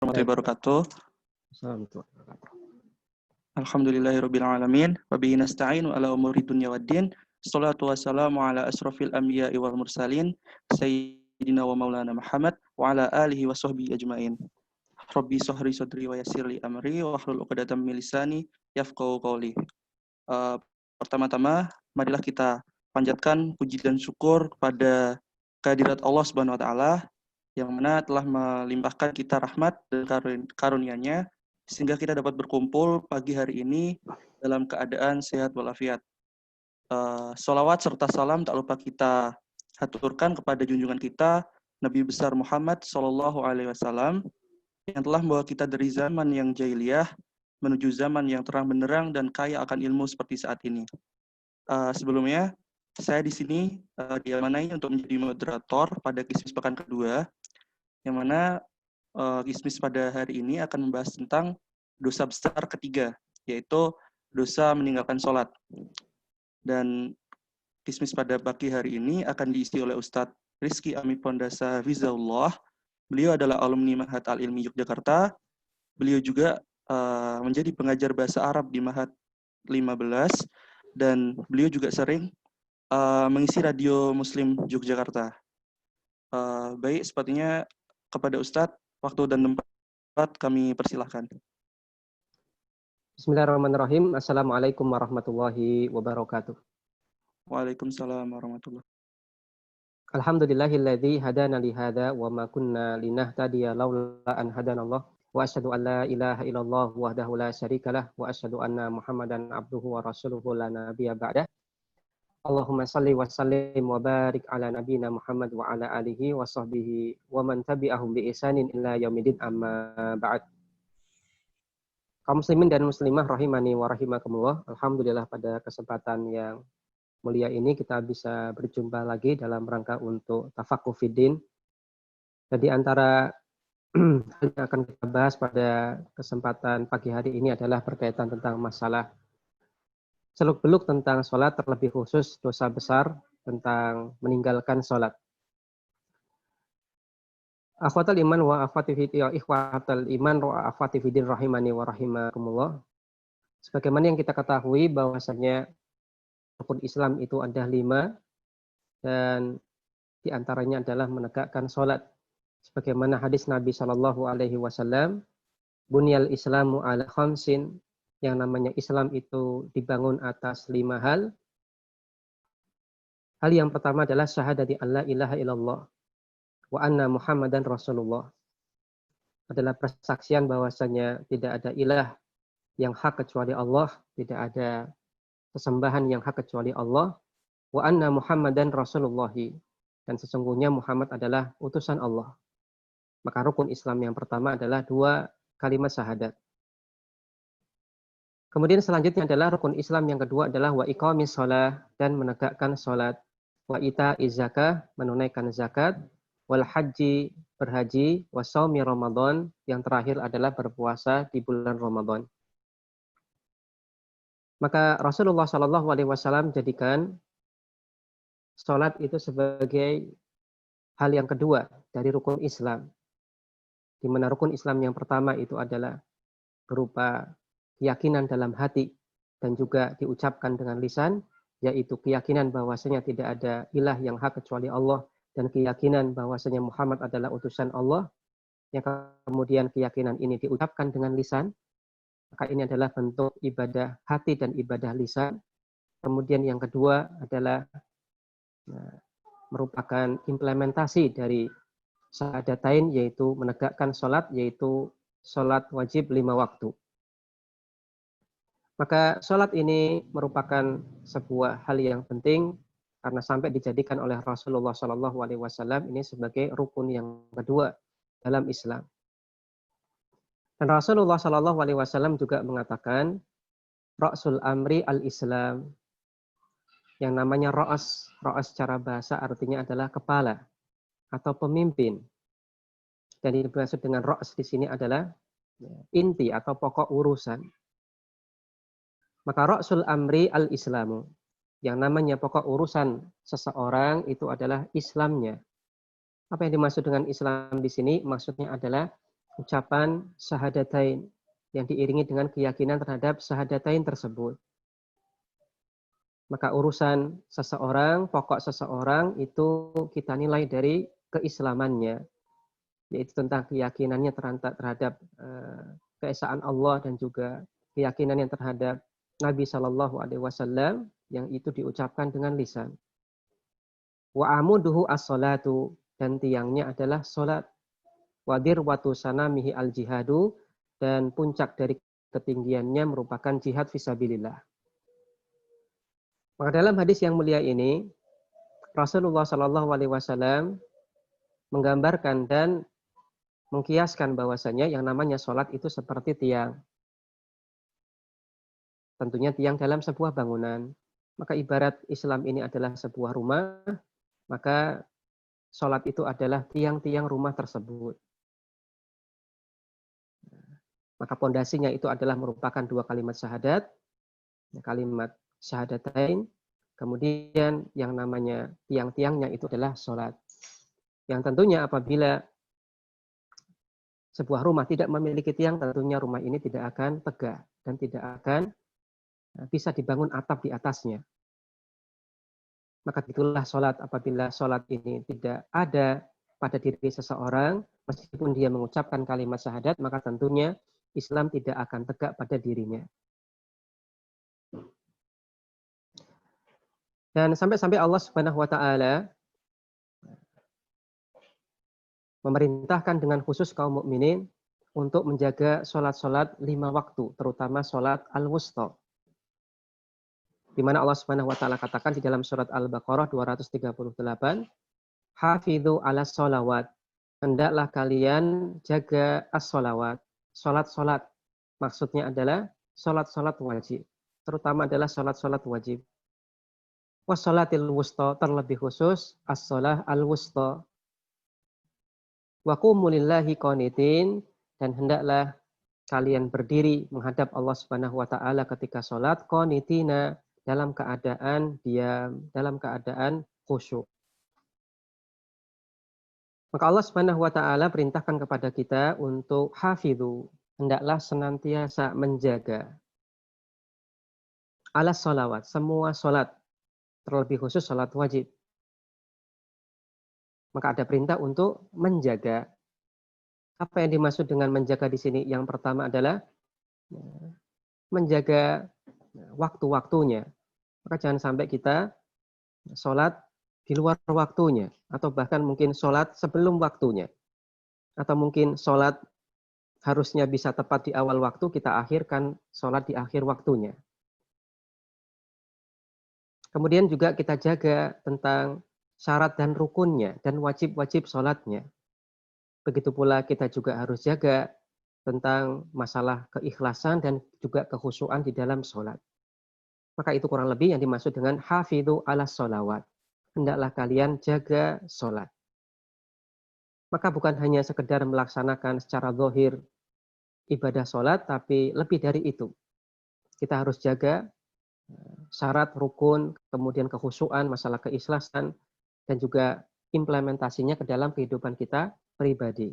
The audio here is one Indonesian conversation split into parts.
warahmatullahi wabarakatuh. Alhamdulillahirabbil alamin wa bihi nasta'inu ala umuri dunya waddin. Shalatu wassalamu ala asrofil anbiya'i wal mursalin sayyidina wa maulana Muhammad wa ala alihi wa sahbihi ajmain. Rabbi shrah sadri wa yassir li amri wa hlul 'uqdatam min lisani yafqahu qawli. Pertama-tama marilah kita panjatkan puji dan syukur kepada kehadirat Allah Subhanahu wa taala yang mana telah melimpahkan kita rahmat dan karunia-Nya sehingga kita dapat berkumpul pagi hari ini dalam keadaan sehat walafiat. Sholawat serta salam tak lupa kita haturkan kepada junjungan kita Nabi besar Muhammad Sallallahu Alaihi Wasallam yang telah membawa kita dari zaman yang jahiliyah menuju zaman yang terang benderang dan kaya akan ilmu seperti saat ini. Sebelumnya saya di sini diamanai untuk menjadi moderator pada Kismis pekan kedua, yang mana Kismis pada hari ini akan membahas tentang dosa besar ketiga, yaitu dosa meninggalkan sholat. Dan Kismis pada pagi hari ini akan diisi oleh Ustadz Rizky Ami Pondasa Hafizaullah. Beliau adalah alumni Ma'had Al-Ilmi Yogyakarta. Beliau juga menjadi pengajar bahasa Arab di Ma'had 15, dan beliau juga sering mengisi radio Muslim Yogyakarta. Baik, sepertinya kepada Ustadz, waktu dan tempat kami persilahkan. Bismillahirrahmanirrahim. Assalamualaikum warahmatullahi wabarakatuh. Waalaikumsalam warahmatullahi wabarakatuh. Alhamdulillahilladzi hadana li hadza wa ma kunna linahtadiya laula an hadanallah wa asyhadu an la ilaha illallah wahdahu la syarikalah wa asyhadu anna Muhammadan abduhu wa rasuluhu la nabiyya ba'dah. Allahumma salli wa sallim wa barik ala nabiyyina Muhammad wa ala alihi wa sahbihi wa man tabi'ahum bi ihsanin ila yaumil amma ba'd. Kaum muslimin dan muslimah rahimani wa rahimakumullah. Alhamdulillah pada kesempatan yang mulia ini kita bisa berjumpa lagi dalam rangka untuk tafaqquh fiddin. Jadi antara hal yang akan kita bahas pada kesempatan pagi hari ini adalah berkaitan tentang masalah seluk-beluk tentang sholat, terlebih khusus dosa besar tentang meninggalkan sholat. Akhwatul iman wa akhwati ikhwatul iman wa akhwati fiddin rahimani wa rahimakumullah. Sebagaimana yang kita ketahui bahwasanya rukun Islam itu ada 5 dan diantaranya adalah menegakkan sholat. Sebagaimana hadis Nabi Shallallahu Alaihi Wasallam, bunyal Islamu ala khamsin, yang namanya Islam itu dibangun atas 5 hal. Hal yang pertama adalah syahadati alla ilaha illallah wa anna Muhammadan Rasulullah. Adalah persaksian bahwasanya tidak ada ilah yang hak kecuali Allah, tidak ada sesembahan yang hak kecuali Allah, wa anna Muhammadan Rasulullah, dan sesungguhnya Muhammad adalah utusan Allah. Maka rukun Islam yang pertama adalah 2 kalimat syahadat. Kemudian selanjutnya adalah rukun Islam yang kedua adalah wa iqamis shalah, dan menegakkan salat, wa ita'iz zakah, menunaikan zakat, wal haji, berhaji, wa shaumi Ramadan, yang terakhir adalah berpuasa di bulan Ramadan. Maka Rasulullah Shallallahu Alaihi Wasallam jadikan salat itu sebagai hal yang kedua dari rukun Islam. Di mana rukun Islam yang pertama itu adalah berupa keyakinan dalam hati dan juga diucapkan dengan lisan, yaitu keyakinan bahwasanya tidak ada ilah yang hak kecuali Allah dan keyakinan bahwasanya Muhammad adalah utusan Allah. Yang kemudian keyakinan ini diucapkan dengan lisan, maka ini adalah bentuk ibadah hati dan ibadah lisan. Kemudian yang kedua adalah merupakan implementasi dari syahadatain, yaitu menegakkan sholat, yaitu sholat wajib 5 waktu. Maka sholat ini merupakan sebuah hal yang penting karena sampai dijadikan oleh Rasulullah Shallallahu Alaihi Wasallam ini sebagai rukun yang kedua dalam Islam. Dan Rasulullah Shallallahu Alaihi Wasallam juga mengatakan Ra'sul Amri al-Islam, yang namanya Ra'as secara bahasa artinya adalah kepala atau pemimpin. Dan yang dimaksud dengan Ra'as di sini adalah inti atau pokok urusan. Maka Ra'sul Amri al-Islamu, yang namanya pokok urusan seseorang itu adalah Islamnya. Apa yang dimaksud dengan Islam di sini? Maksudnya adalah ucapan syahadatain yang diiringi dengan keyakinan terhadap syahadatain tersebut. Maka urusan seseorang, pokok seseorang itu kita nilai dari keislamannya, yaitu tentang keyakinannya terhadap keesaan Allah dan juga keyakinannya terhadap Nabi Shallallahu Alaihi Wasallam yang itu diucapkan dengan lisan. Wa amuduhu as-salatu, dan tiangnya adalah salat. Wadir watu sanamihi al-jihadu, dan puncak dari ketinggiannya merupakan jihad fisabilillah. Maka dalam hadis yang mulia ini, Rasulullah Shallallahu Alaihi Wasallam menggambarkan dan mengkiaskan bahwasanya yang namanya sholat itu seperti tiang. Tentunya tiang dalam sebuah bangunan. Maka ibarat Islam ini adalah sebuah rumah, maka sholat itu adalah tiang-tiang rumah tersebut. Maka pondasinya itu adalah merupakan dua kalimat syahadat, kalimat syahadatain, kemudian yang namanya tiang-tiangnya itu adalah sholat. Yang tentunya apabila sebuah rumah tidak memiliki tiang, tentunya rumah ini tidak akan tegak dan tidak akan bisa dibangun atap di atasnya. Maka itulah sholat. Apabila sholat ini tidak ada pada diri seseorang, meskipun dia mengucapkan kalimat syahadat, maka tentunya Islam tidak akan tegak pada dirinya. Dan sampai-sampai Allah Subhanahu wa taala memerintahkan dengan khusus kaum mukminin untuk menjaga sholat-sholat 5 waktu, terutama sholat al-wusta. Di mana Allah Subhanahu wa taala katakan di dalam surat Al-Baqarah 238, "Hafidzu 'alas sholawat." Hendaklah kalian jaga as-sholawat, sholat-sholat. Maksudnya adalah sholat-sholat wajib, terutama adalah sholat-sholat wajib. Wassalatil wusta, terlebih khusus as-shalah al-wusta. Wa qumu lillahi qanitin, dan hendaklah kalian berdiri menghadap Allah Subhanahu wa taala ketika salat qanitina, dalam keadaan diam, dalam keadaan khusyuk. Maka Allah Subhanahu wa taala perintahkan kepada kita untuk hafidhu, hendaklah senantiasa menjaga alas sholawat, semua salat, terlebih khusus salat wajib. Maka ada perintah untuk menjaga. Apa yang dimaksud dengan menjaga di sini? Yang pertama adalah menjaga waktu-waktunya. Maka jangan sampai kita sholat di luar waktunya, atau bahkan mungkin sholat sebelum waktunya, atau mungkin sholat harusnya bisa tepat di awal waktu, kita akhirkan sholat di akhir waktunya. Kemudian juga kita jaga tentang syarat dan rukunnya dan wajib-wajib sholatnya. Begitu pula kita juga harus jaga tentang masalah keikhlasan dan juga kekhusyuan di dalam sholat. Maka itu kurang lebih yang dimaksud dengan hafidhu alas sholawat. Hendaklah kalian jaga sholat. Maka bukan hanya sekedar melaksanakan secara zahir ibadah sholat, tapi lebih dari itu. Kita harus jaga syarat, rukun, kemudian kekhusyuan, masalah keikhlasan, dan juga implementasinya ke dalam kehidupan kita pribadi.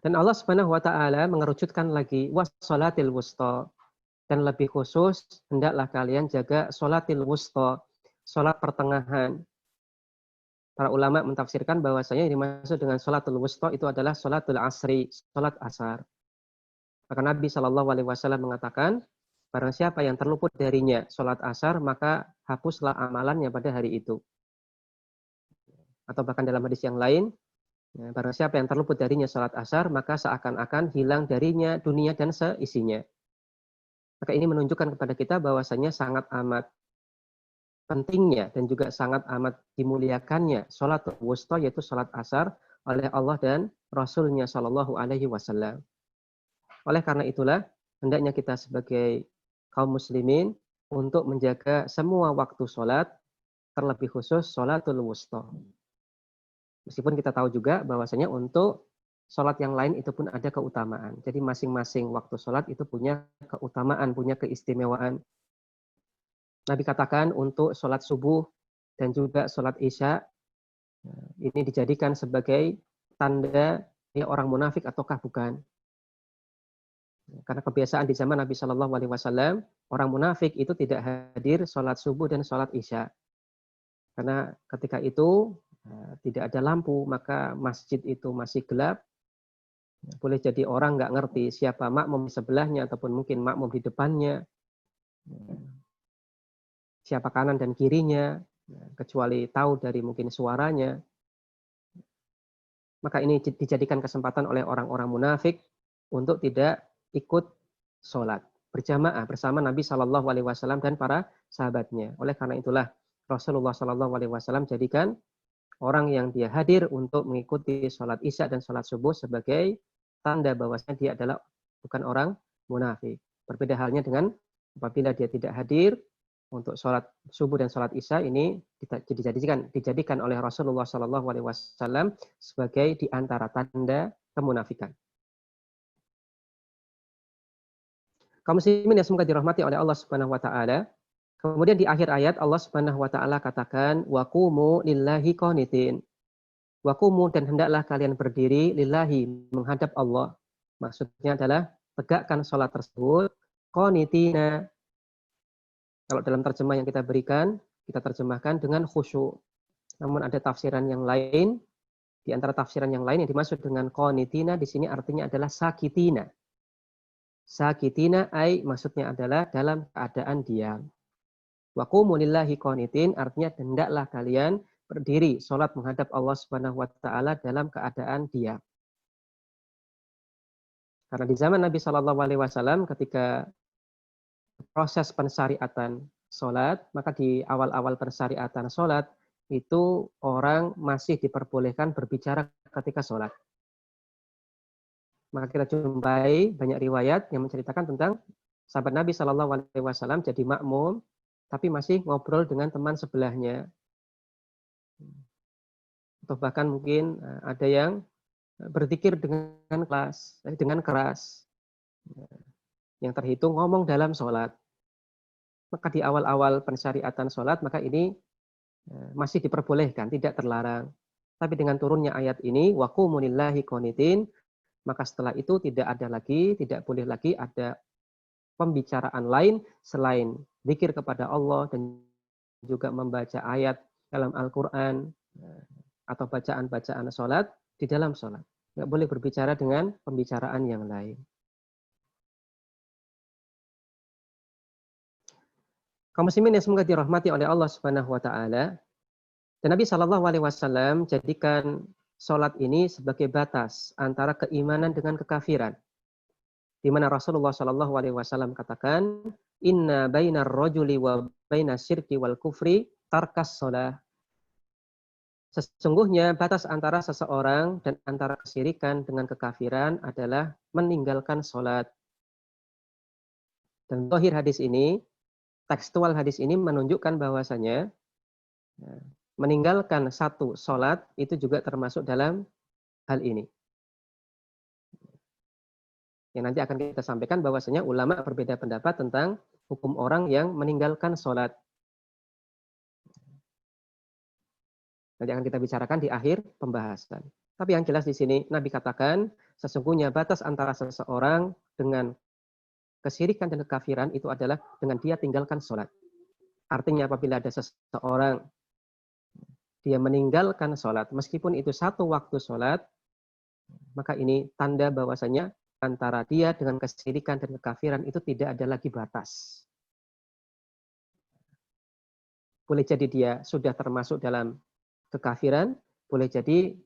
Dan Allah Subhanahu wa taala mengerucutkan lagi wassalatil wusta, dan lebih khusus hendaklah kalian jaga sholatil wusta, sholat pertengahan. Para ulama mentafsirkan bahwasanya yang dimaksud dengan sholatul wusta itu adalah sholatul asri, sholat asar. Maka Nabi Shallallahu Alaihi Wasallam mengatakan, barang siapa yang terluput darinya sholat asar, maka hapuslah amalannya pada hari itu. Atau bahkan dalam hadis yang lain, barang siapa yang terluput darinya sholat asar, maka seakan-akan hilang darinya dunia dan seisinya. Maka ini menunjukkan kepada kita bahwasanya sangat amat pentingnya dan juga sangat amat dimuliakannya sholat wusta, yaitu sholat asar, oleh Allah dan Rasulnya Shallallahu Alaihi Wasallam. Oleh karena itulah, hendaknya kita sebagai kaum muslimin untuk menjaga semua waktu sholat, terlebih khusus sholatul wusta. Meskipun kita tahu juga bahwasanya untuk sholat yang lain itu pun ada keutamaan. Jadi masing-masing waktu sholat itu punya keutamaan, punya keistimewaan. Nabi katakan untuk sholat subuh dan juga sholat isya, ini dijadikan sebagai tanda Ini orang munafik ataukah bukan? Karena kebiasaan di zaman Nabi Shallallahu Alaihi Wasallam, orang munafik itu tidak hadir sholat subuh dan sholat isya. Karena ketika itu tidak ada lampu, maka masjid itu masih gelap. Boleh jadi orang nggak ngerti siapa makmum di sebelahnya ataupun mungkin makmum di depannya, siapa kanan dan kirinya, kecuali tahu dari mungkin suaranya. Maka ini dijadikan kesempatan oleh orang-orang munafik untuk tidak ikut sholat berjamaah bersama Nabi Shallallahu Alaihi Wasallam dan para sahabatnya. Oleh karena itulah Rasulullah Shallallahu Alaihi Wasallam jadikan orang yang dia hadir untuk mengikuti sholat isya dan sholat subuh sebagai tanda bahwasanya dia adalah bukan orang munafik. Berbeda halnya dengan apabila dia tidak hadir untuk sholat subuh dan sholat isya, ini dijadikan oleh Rasulullah Shallallahu Alaihi Wasallam sebagai di antara tanda kemunafikan. Kaum muslimin yang semoga dirahmati oleh Allah Subhanahu Wa Taala. Kemudian di akhir ayat Allah Subhanahu Wa Taala katakan waqumu lillahi qanitin. Waqumu dan hendaklah kalian berdiri lillahi menghadap Allah. Maksudnya adalah tegakkan sholat tersebut qanitina. Kalau dalam terjemah yang kita berikan, kita terjemahkan dengan khusyuk. Namun ada tafsiran yang lain, di antara tafsiran yang lain yang dimaksud dengan qanitina di sini artinya adalah sakitina. Sakitina ai maksudnya adalah dalam keadaan diam. Wa qumu lillahi qanitin artinya hendaklah kalian berdiri salat menghadap Allah Subhanahu wa taala dalam keadaan diam. Karena di zaman Nabi Shallallahu alaihi wasallam ketika proses pensyariatan salat, maka di awal-awal pensyariatan salat itu orang masih diperbolehkan berbicara ketika salat. Maka kita jumpai banyak riwayat yang menceritakan tentang sahabat Nabi Shallallahu alaihi wasallam jadi makmum tapi masih ngobrol dengan teman sebelahnya. Atau bahkan mungkin ada yang berzikir dengan keras. Yang terhitung ngomong dalam sholat. Maka di awal-awal pensyariatan sholat, maka ini masih diperbolehkan, tidak terlarang. Tapi dengan turunnya ayat ini, waqumu lillahi qanitin, maka setelah itu tidak boleh lagi ada pembicaraan lain selain zikir kepada Allah dan juga membaca ayat dalam Al-Quran atau bacaan-bacaan sholat di dalam sholat. Nggak boleh berbicara dengan pembicaraan yang lain. Kaum muslimin yang semoga dirahmati oleh Allah Subhanahu wa taala. Dan Nabi Shallallahu alaihi wasallam jadikan sholat ini sebagai batas antara keimanan dengan kekafiran. Di mana Rasulullah Shallallahu alaihi wasallam katakan, "Inna bainar rajuli wa bainas syirki wal kufri tarkas shalah." Sesungguhnya batas antara seseorang dan antara kesyirikan dengan kekafiran adalah meninggalkan sholat. Dan zahir hadis ini, tekstual hadis ini menunjukkan bahwasanya meninggalkan satu sholat itu juga termasuk dalam hal ini. Yang nanti akan kita sampaikan bahwasanya ulama berbeda pendapat tentang hukum orang yang meninggalkan sholat. Nanti akan kita bicarakan di akhir pembahasan. Tapi yang jelas di sini Nabi katakan sesungguhnya batas antara seseorang dengan kesyirikan dan kekafiran itu adalah dengan dia tinggalkan sholat. Artinya apabila ada seseorang dia meninggalkan sholat, meskipun itu satu waktu sholat, maka ini tanda bahwasanya antara dia dengan kesyirikan dan kekafiran itu tidak ada lagi batas. Boleh jadi dia sudah termasuk dalam kekafiran, boleh jadi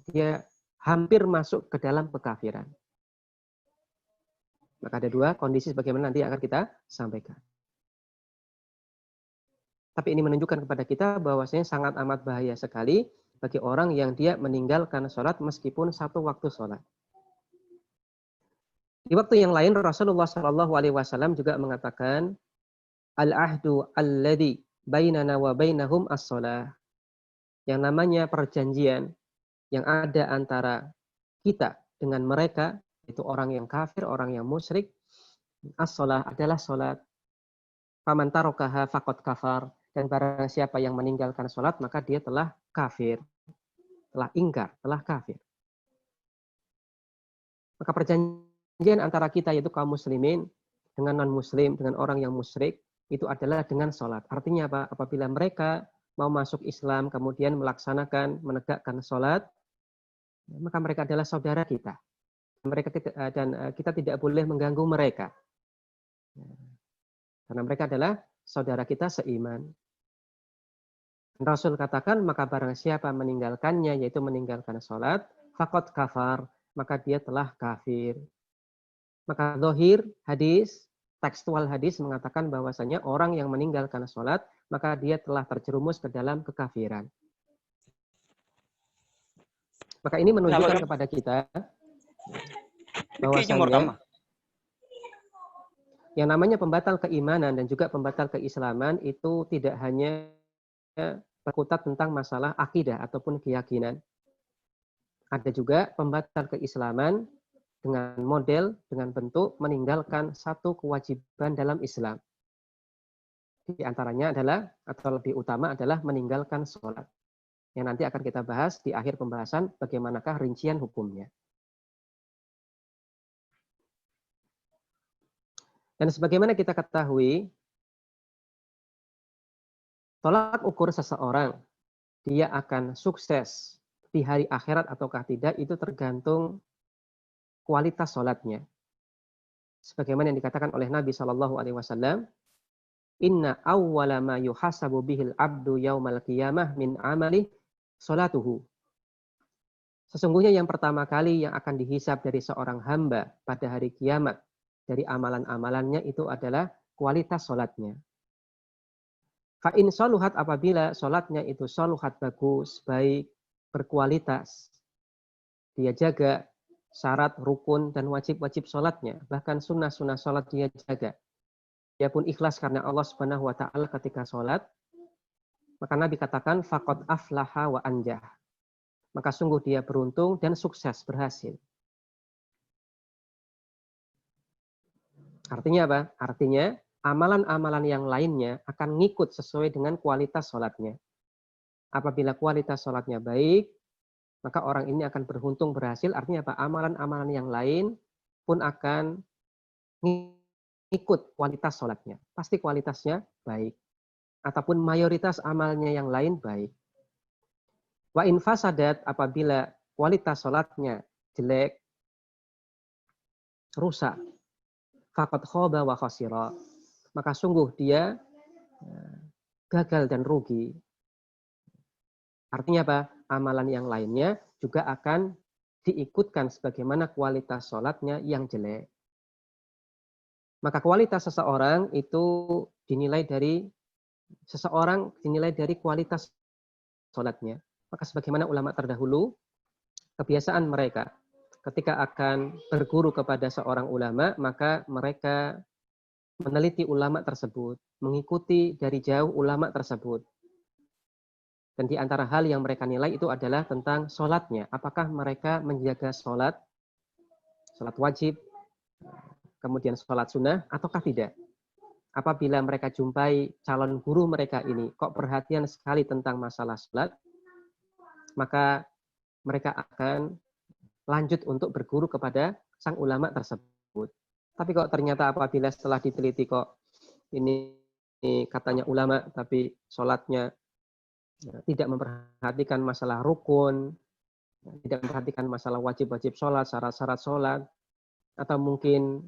dia hampir masuk ke dalam kekafiran. Maka ada dua kondisi sebagaimana nanti akan kita sampaikan. Tapi ini menunjukkan kepada kita bahwasanya sangat amat bahaya sekali bagi orang yang dia meninggalkan sholat meskipun satu waktu sholat. Di waktu yang lain Rasulullah Shallallahu alaihi wasallam juga mengatakan al-ahdu alladzi bainana wa bainahum as-shalah. Yang namanya perjanjian yang ada antara kita dengan mereka, itu orang yang kafir, orang yang musyrik, as-shalah adalah sholat. Faman tarakaha faqad kafar. Dan barang siapa yang meninggalkan sholat, maka dia telah kafir. Telah ingkar, telah kafir. Maka perjanjian antara kita yaitu kaum muslimin dengan non-muslim, dengan orang yang musyrik, itu adalah dengan sholat. Artinya apa? Apabila mereka mau masuk Islam, kemudian melaksanakan, menegakkan sholat, maka mereka adalah saudara kita. Kita tidak boleh mengganggu mereka. Karena mereka adalah saudara kita seiman. Rasul katakan, maka barang siapa meninggalkannya, yaitu meninggalkan sholat, faqad kafar, maka dia telah kafir. Maka zahir hadis, tekstual hadis mengatakan bahwasanya orang yang meninggalkan sholat, maka dia telah terjerumus ke dalam kekafiran. Maka ini menunjukkan kepada kita bahwasanya yang namanya pembatal keimanan dan juga pembatal keislaman itu tidak hanya berkutat tentang masalah akidah ataupun keyakinan. Ada juga pembatal keislaman dengan model, dengan bentuk meninggalkan satu kewajiban dalam Islam. Di antaranya adalah, atau lebih utama adalah meninggalkan sholat. Yang nanti akan kita bahas di akhir pembahasan bagaimanakah rincian hukumnya. Dan sebagaimana kita ketahui, tolak ukur seseorang, dia akan sukses di hari akhirat ataukah tidak, itu tergantung kualitas sholatnya. Sebagaimana yang dikatakan oleh Nabi SAW, Inna awwala ma yuhasabu bihil abdu yaumal qiyamah min amali sholatuhu. Sesungguhnya yang pertama kali yang akan dihisab dari seorang hamba pada hari kiamat, dari amalan-amalannya itu adalah kualitas sholatnya. Fa'in soluhat, apabila sholatnya itu soluhat bagus, baik, berkualitas. Dia jaga syarat, rukun, dan wajib-wajib sholatnya. Bahkan sunnah-sunnah sholat dia jaga. Dia pun ikhlas karena Allah Subhanahu wa Ta'ala ketika sholat. Maka Nabi katakan, faqad aflaha wa anjah. Maka sungguh dia beruntung dan sukses, berhasil. Artinya apa? Artinya amalan-amalan yang lainnya akan ngikut sesuai dengan kualitas sholatnya. Apabila kualitas sholatnya baik, maka orang ini akan beruntung berhasil. Artinya apa? Amalan-amalan yang lain pun akan ngikut kualitas sholatnya. Pasti kualitasnya baik. Ataupun mayoritas amalnya yang lain baik. Wa in fasadat, apabila kualitas sholatnya jelek, rusak, faqad khaba wa khasira, maka sungguh dia gagal dan rugi. Artinya apa? Amalan yang lainnya juga akan diikutkan sebagaimana kualitas sholatnya yang jelek. Maka kualitas seseorang itu dinilai dari kualitas sholatnya. Maka sebagaimana ulama terdahulu, kebiasaan mereka ketika akan berguru kepada seorang ulama, maka mereka meneliti ulama tersebut, mengikuti dari jauh ulama tersebut. Dan di antara hal yang mereka nilai itu adalah tentang sholatnya. Apakah mereka menjaga sholat wajib, kemudian sholat sunnah, ataukah tidak. Apabila mereka jumpai calon guru mereka ini, kok perhatian sekali tentang masalah sholat, maka mereka akan lanjut untuk berguru kepada sang ulama tersebut. Tapi kok ternyata apabila setelah diteliti kok ini katanya ulama, tapi sholatnya tidak memperhatikan masalah rukun, tidak memperhatikan masalah wajib-wajib sholat, syarat-syarat sholat, atau mungkin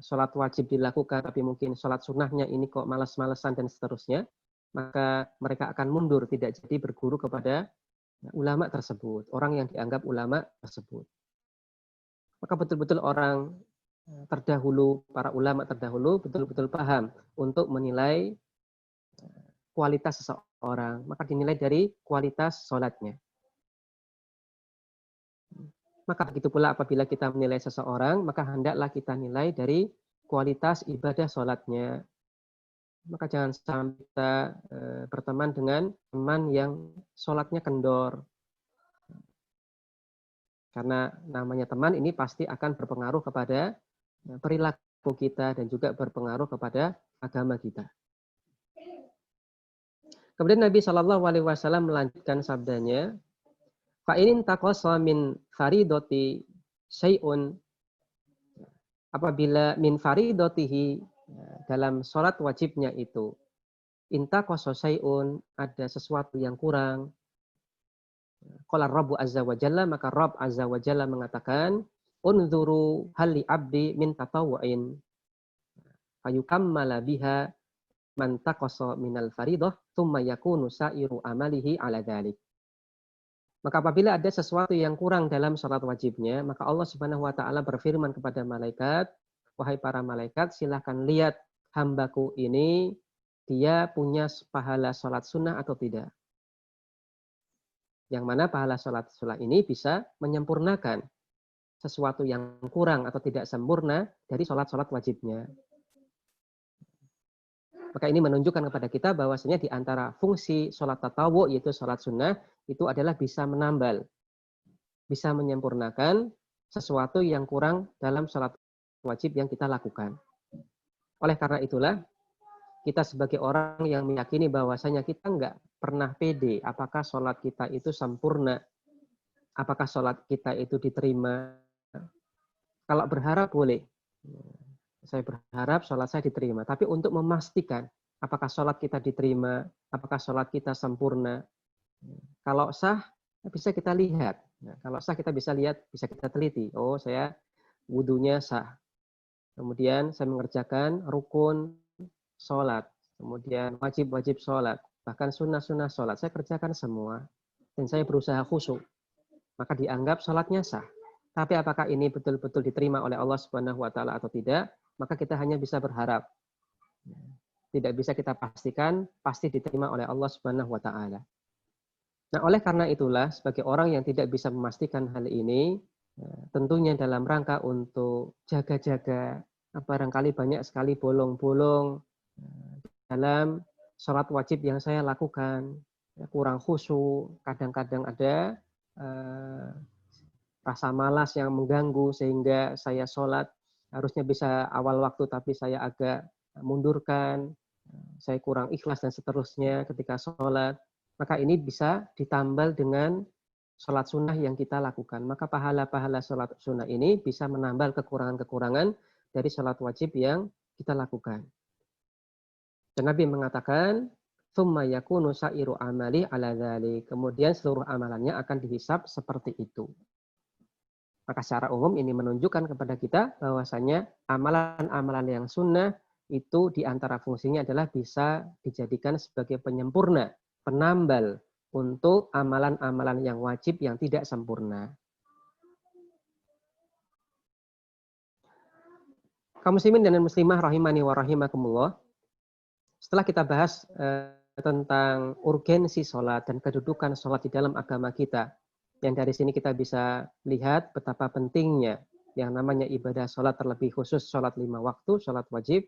sholat wajib dilakukan, tapi mungkin sholat sunnahnya ini kok malas-malesan dan seterusnya, maka mereka akan mundur, tidak jadi berguru kepada ulama tersebut, orang yang dianggap ulama tersebut. Maka betul-betul orang terdahulu, para ulama terdahulu betul-betul paham untuk menilai kualitas seseorang. Maka dinilai dari kualitas sholatnya. Maka begitu pula apabila kita menilai seseorang, maka hendaklah kita nilai dari kualitas ibadah sholatnya. Maka jangan sampai kita berteman dengan teman yang sholatnya kendor. Karena namanya teman ini pasti akan berpengaruh kepada perilaku kita dan juga berpengaruh kepada agama kita. Kemudian Nabi SAW melanjutkan sabdanya, fa in taqassa min faridati syai'un apabila min faridotihi, dalam sholat wajibnya itu, inta qasasaiun, ada sesuatu yang kurang, qala Rabbu azza wa jalla, maka Rabb azza wa jalla mengatakan, unzuru hal li abdi min tatawwu'in fayukammala biha man taqasa minal faridah thumma yakunu sa'iru amalihi ala dzalik. Maka apabila ada sesuatu yang kurang dalam salat wajibnya, maka Allah Subhanahu wa taala berfirman kepada malaikat, wahai para malaikat, silahkan lihat hambaku ini, dia punya pahala salat sunnah atau tidak. Yang mana pahala salat sunnah ini bisa menyempurnakan sesuatu yang kurang atau tidak sempurna dari salat-salat wajibnya. Maka ini menunjukkan kepada kita bahwasanya di antara fungsi sholat tatawwu, yaitu sholat sunnah, itu adalah bisa menambal, bisa menyempurnakan sesuatu yang kurang dalam sholat wajib yang kita lakukan. Oleh karena itulah, kita sebagai orang yang meyakini bahwasanya kita nggak pernah pede apakah sholat kita itu sempurna, apakah sholat kita itu diterima. Kalau berharap boleh. Saya berharap sholat saya diterima. Tapi untuk memastikan apakah sholat kita diterima, apakah sholat kita sempurna. Kalau sah, bisa kita lihat. Nah, kalau sah kita bisa lihat, bisa kita teliti. Oh, saya wudunya sah. Kemudian saya mengerjakan rukun sholat. Kemudian wajib-wajib sholat. Bahkan sunnah-sunnah sholat. Saya kerjakan semua. Dan saya berusaha khusyuk. Maka dianggap sholatnya sah. Tapi apakah ini betul-betul diterima oleh Allah Subhanahu wa taala atau tidak? Maka kita hanya bisa berharap. Tidak bisa kita pastikan pasti diterima oleh Allah Subhanahu wa taala. Nah, oleh karena itulah sebagai orang yang tidak bisa memastikan hal ini, tentunya dalam rangka untuk jaga-jaga, barangkali banyak sekali bolong-bolong dalam sholat wajib yang saya lakukan, kurang khusyuk, kadang-kadang ada rasa malas yang mengganggu sehingga saya sholat harusnya bisa awal waktu tapi saya agak mundurkan, saya kurang ikhlas dan seterusnya ketika sholat. Maka ini bisa ditambal dengan sholat sunnah yang kita lakukan. Maka pahala-pahala sholat sunnah ini bisa menambal kekurangan-kekurangan dari sholat wajib yang kita lakukan. Dan Nabi mengatakan, "Tsumma yakunu sa'iru amali ala dzalik." Kemudian seluruh amalannya akan dihisab seperti itu. Maka secara umum ini menunjukkan kepada kita bahwasanya amalan-amalan yang sunnah itu diantara fungsinya adalah bisa dijadikan sebagai penyempurna, penambal untuk amalan-amalan yang wajib yang tidak sempurna. Kaum muslimin dan muslimah rahimani wa rahimakumullah. Setelah kita bahas tentang urgensi sholat dan kedudukan sholat di dalam agama kita, yang dari sini kita bisa lihat betapa pentingnya yang namanya ibadah sholat, terlebih khusus sholat 5 waktu, sholat wajib.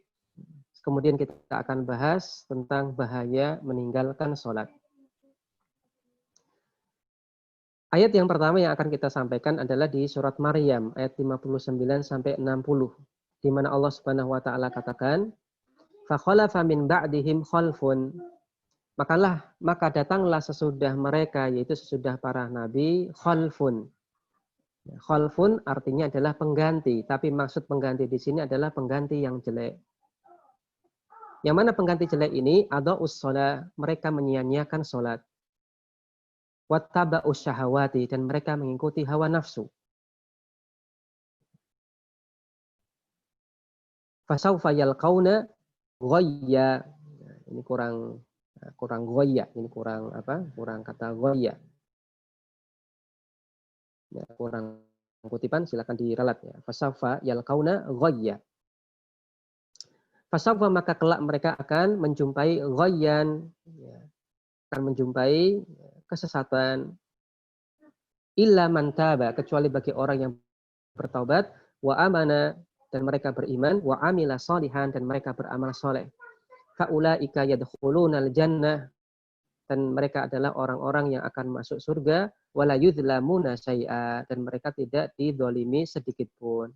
Kemudian kita akan bahas tentang bahaya meninggalkan sholat. Ayat yang pertama yang akan kita sampaikan adalah di surat Maryam ayat 59 sampai 60, di mana Allah Subhanahu wa taala katakan, "Fa khalafa min ba'dihim khalfun." Maka datanglah sesudah mereka, yaitu sesudah para nabi, khalfun. Khalfun artinya adalah pengganti, tapi maksud pengganti di sini adalah pengganti yang jelek. Yang mana pengganti jelek ini? Adha'us shalah, mereka menyia-nyiakan salat. Wattaba'us syahawati, dan mereka mengikuti hawa nafsu. Fasawfa yalqauna ghayya. Ini kurang goya, ini kurang kata goya. Ya, kurang kutipan, silakan diralat ya. Fasawfa yalqauna ghayya. Fasawfa, maka kelak mereka akan menjumpai ghayyan, ya, akan menjumpai kesesatan. Illa man taba, kecuali bagi orang yang bertaubat, wa amana, dan mereka beriman, wa amila sholihan, dan mereka beramal soleh. Faulaika yadkhulunal jannah, dan mereka adalah orang-orang yang akan masuk surga, wala yudlamuna syai'a, dan mereka tidak didolimi sedikit pun.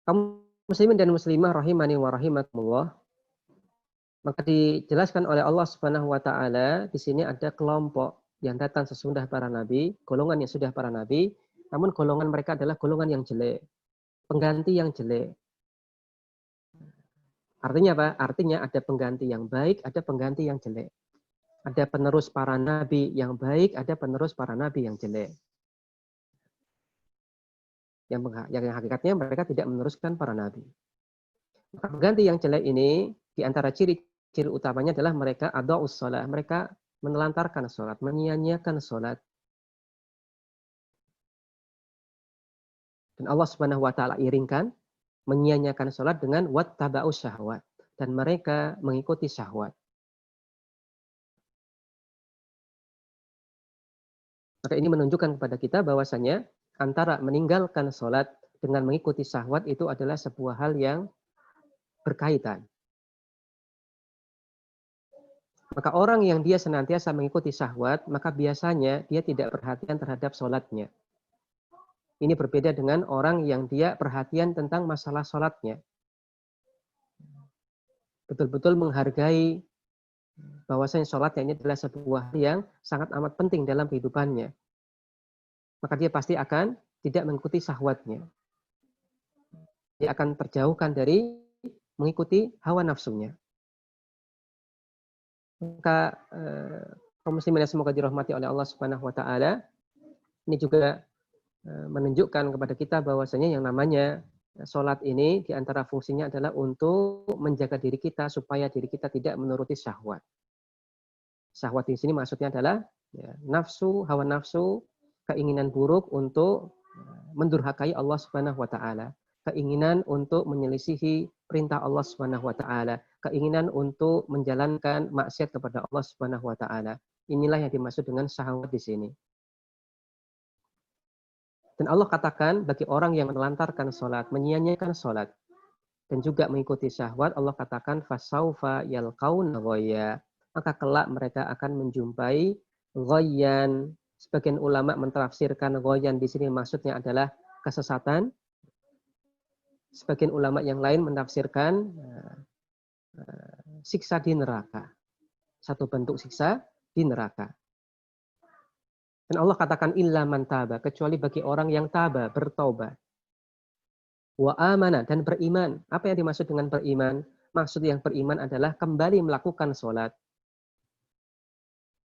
Kaum muslimin dan muslimah rahimani wa rahimakumullah, maka dijelaskan oleh Allah Subhanahu wa taala di sini ada kelompok yang datang sesudah para nabi, golongan yang sudah para nabi, namun golongan mereka adalah golongan yang jelek, pengganti yang jelek. Artinya apa? Artinya ada pengganti yang baik, ada pengganti yang jelek. Ada penerus para nabi yang baik, ada penerus para nabi yang jelek. Yang hakikatnya mereka tidak meneruskan para nabi. Pengganti yang jelek ini, di antara ciri-ciri utamanya adalah mereka adha'us shalah. Mereka menelantarkan sholat, menyia-nyiakan sholat. Dan Allah Subhanahu wa taala iringkan menyia-nyiakan sholat dengan wattaba'us syahwat. Dan mereka mengikuti syahwat. Maka ini menunjukkan kepada kita bahwasanya antara meninggalkan sholat dengan mengikuti syahwat itu adalah sebuah hal yang berkaitan. Maka orang yang dia senantiasa mengikuti syahwat, maka biasanya dia tidak perhatian terhadap sholatnya. Ini berbeda dengan orang yang dia perhatian tentang masalah sholatnya. Betul-betul menghargai bahwasanya sholatnya ini adalah sebuah hal yang sangat amat penting dalam kehidupannya. Maka dia pasti akan tidak mengikuti syahwatnya. Dia akan terjauhkan dari mengikuti hawa nafsunya. Maka kaum muslimin semoga dirahmati oleh Allah Subhanahu wa taala, ini juga menunjukkan kepada kita bahwasanya yang namanya sholat ini di antara fungsinya adalah untuk menjaga diri kita supaya diri kita tidak menuruti syahwat. Syahwat di sini maksudnya adalah nafsu, hawa nafsu, keinginan buruk untuk mendurhakai Allah Subhanahu wa taala, keinginan untuk menyelisihi perintah Allah Subhanahu wa taala, keinginan untuk menjalankan maksiat kepada Allah Subhanahu wa taala. Inilah yang dimaksud dengan syahwat di sini. Dan Allah katakan bagi orang yang menelantarkan sholat, menyia-nyiakan sholat, dan juga mengikuti syahwat, Allah katakan fasaufa yalqauna ghayya. Maka kelak mereka akan menjumpai ghayyan. Sebagian ulama mentafsirkan ghayyan di sini maksudnya adalah kesesatan. Sebagian ulama yang lain menafsirkan siksa di neraka. Satu bentuk siksa di neraka. Dan Allah katakan illa man taba, kecuali bagi orang yang taba, bertaubat. Wa amana, dan beriman. Apa yang dimaksud dengan beriman? Maksud yang beriman adalah kembali melakukan sholat.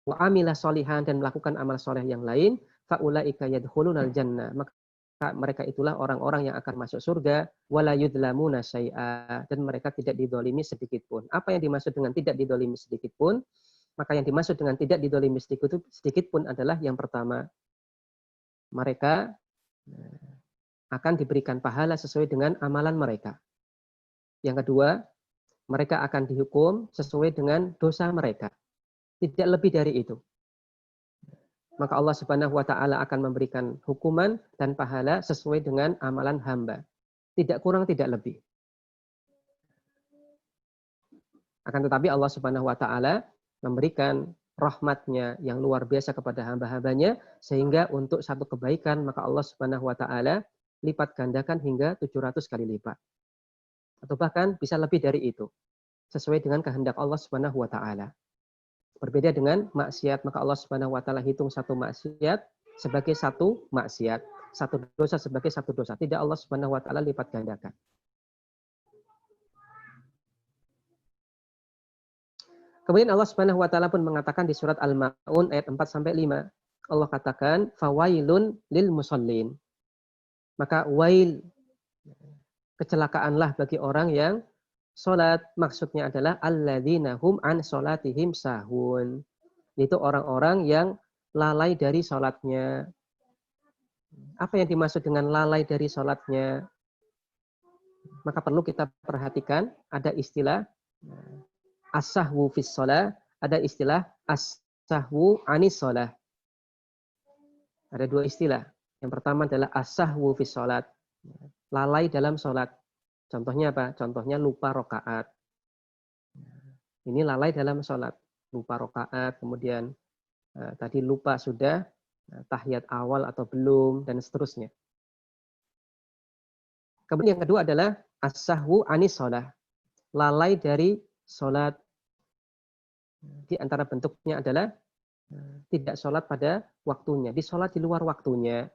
Wa amila sholihan, dan melakukan amal soleh yang lain. Fa'ulaika yadkhulunal jannah. Maka mereka itulah orang-orang yang akan masuk surga. Wala yudlamuna syai'a, dan mereka tidak didolimi sedikit pun. Apa yang dimaksud dengan tidak didolimi sedikit pun? Maka yang dimaksud dengan tidak didolimi sedikit pun adalah yang pertama, mereka akan diberikan pahala sesuai dengan amalan mereka. Yang kedua, mereka akan dihukum sesuai dengan dosa mereka. Tidak lebih dari itu. Maka Allah Subhanahu wa taala akan memberikan hukuman dan pahala sesuai dengan amalan hamba. Tidak kurang, tidak lebih. Akan tetapi Allah Subhanahu wa taala memberikan rahmatnya yang luar biasa kepada hamba-hambanya, sehingga untuk satu kebaikan maka Allah Subhanahu wa taala lipat gandakan hingga 700 kali lipat. Atau bahkan bisa lebih dari itu, sesuai dengan kehendak Allah Subhanahu wa taala. Berbeda dengan maksiat, maka Allah Subhanahu wa taala hitung satu maksiat sebagai satu maksiat, satu dosa sebagai satu dosa. Tidak, Allah Subhanahu wa taala lipat gandakan. Kemudian Allah Subhanahu wa taala pun mengatakan di surat Al-Maun ayat 4 sampai 5. Allah katakan fawailun lil musallin. Maka wail, kecelakaanlah bagi orang yang salat. Maksudnya adalah alladzina hum an salatihim sahun. Itu orang-orang yang lalai dari salatnya. Apa yang dimaksud dengan lalai dari salatnya? Maka perlu kita perhatikan ada istilah as-sahwu fis shalah, ada istilah as-sahwu anis shalah. Ada dua istilah. Yang pertama adalah as-sahwu fis shalat, lalai dalam salat. Contohnya apa? Contohnya lupa rakaat. Ini lalai dalam salat, lupa rakaat, kemudian tadi lupa sudah tahiyat awal atau belum, dan seterusnya. Kemudian yang kedua adalah as-sahwu anis shalah, lalai dari salat. Di antara bentuknya adalah tidak sholat pada waktunya, disolat di luar waktunya.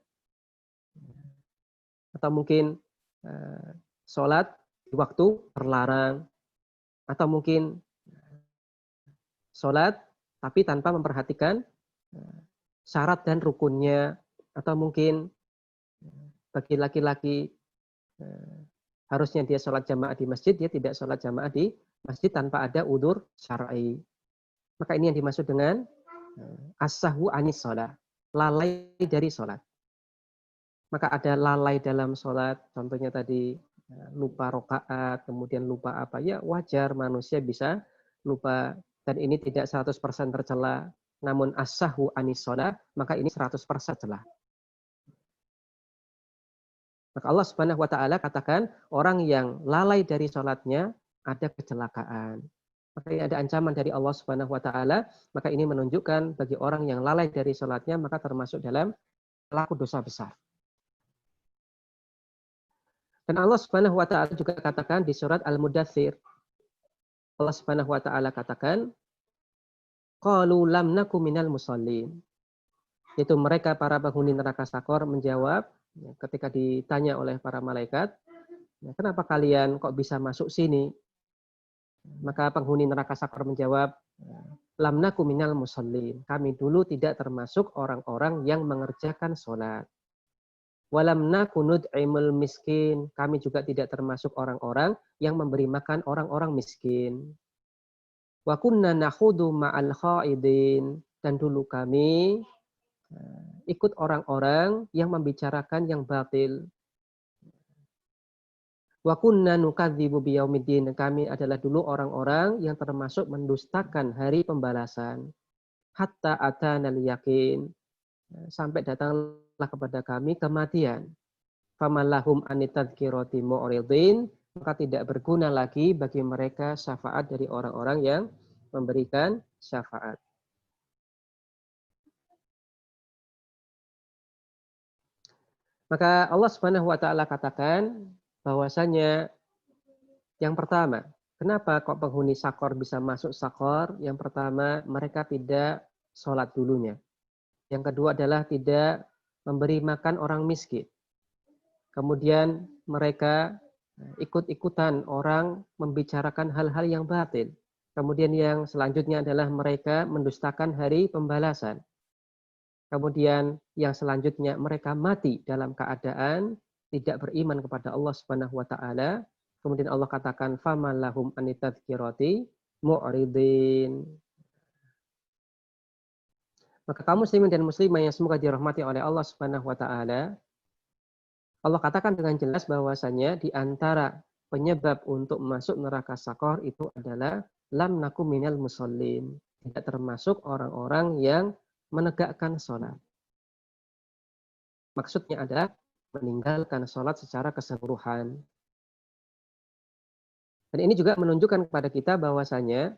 atau mungkin sholat di waktu terlarang, atau mungkin sholat tapi tanpa memperhatikan syarat dan rukunnya, atau mungkin bagi laki-laki harusnya dia sholat jamaah di masjid, dia tidak sholat jamaah di masjid tanpa ada udzur syar'i. Maka ini yang dimaksud dengan as-sahwu anis sholat, lalai dari sholat. Maka ada lalai dalam sholat, contohnya tadi lupa rokaat, kemudian lupa apa, ya wajar manusia bisa lupa, dan ini tidak 100% tercela. Namun as-sahwu anis sholat, maka ini 100% celah. Maka Allah Subhanahu wa taala katakan orang yang lalai dari sholatnya ada kecelakaan. Maka ini ada ancaman dari Allah Subhanahu wa taala, maka ini menunjukkan bagi orang yang lalai dari sholatnya maka termasuk dalam pelaku dosa besar. Dan Allah Subhanahu wa taala juga katakan di surat Al-Mudaththir. Allah Subhanahu wa taala katakan, qalu lam naku minal musallin. Itu mereka para penghuni neraka Sakor menjawab ketika ditanya oleh para malaikat, kenapa kalian kok bisa masuk sini? Maka penghuni neraka Sakor menjawab, lam naku minal musallin. Kami dulu tidak termasuk orang-orang yang mengerjakan sholat. Walam naku nud'imul miskin. Kami juga tidak termasuk orang-orang yang memberi makan orang-orang miskin. Wa kunna nakhudu ma'al khaidin. Dan dulu kami ikut orang-orang yang membicarakan yang batil. Wa kunna nukadzibu biyaumiddin. Kami adalah dulu orang-orang yang termasuk mendustakan hari pembalasan. Hatta atanal yakin. Sampai datanglah kepada kami kematian. Famalahum anitadzkirati mu'ridin. Maka tidak berguna lagi bagi mereka syafaat dari orang-orang yang memberikan syafaat. Maka Allah Subhanahu wa taala katakan bahwasanya yang pertama, kenapa kok penghuni Sakor bisa masuk Sakor? Yang pertama, mereka tidak sholat dulunya. Yang kedua adalah tidak memberi makan orang miskin. Kemudian mereka ikut-ikutan orang membicarakan hal-hal yang batil. Kemudian yang selanjutnya adalah mereka mendustakan hari pembalasan. Kemudian yang selanjutnya mereka mati dalam keadaan tidak beriman kepada Allah Subhanahu wa taala. Kemudian Allah katakan famalahum anitadzkirati mu'ridin. Maka kaum muslimin dan muslimah yang semoga dirahmati oleh Allah Subhanahu wa taala, Allah katakan dengan jelas bahwasanya di antara penyebab untuk masuk neraka Sakor itu adalah lam nakum minal musallin, tidak termasuk orang-orang yang menegakkan sholat. Maksudnya adalah meninggalkan sholat secara keseluruhan. Dan ini juga menunjukkan kepada kita bahwasanya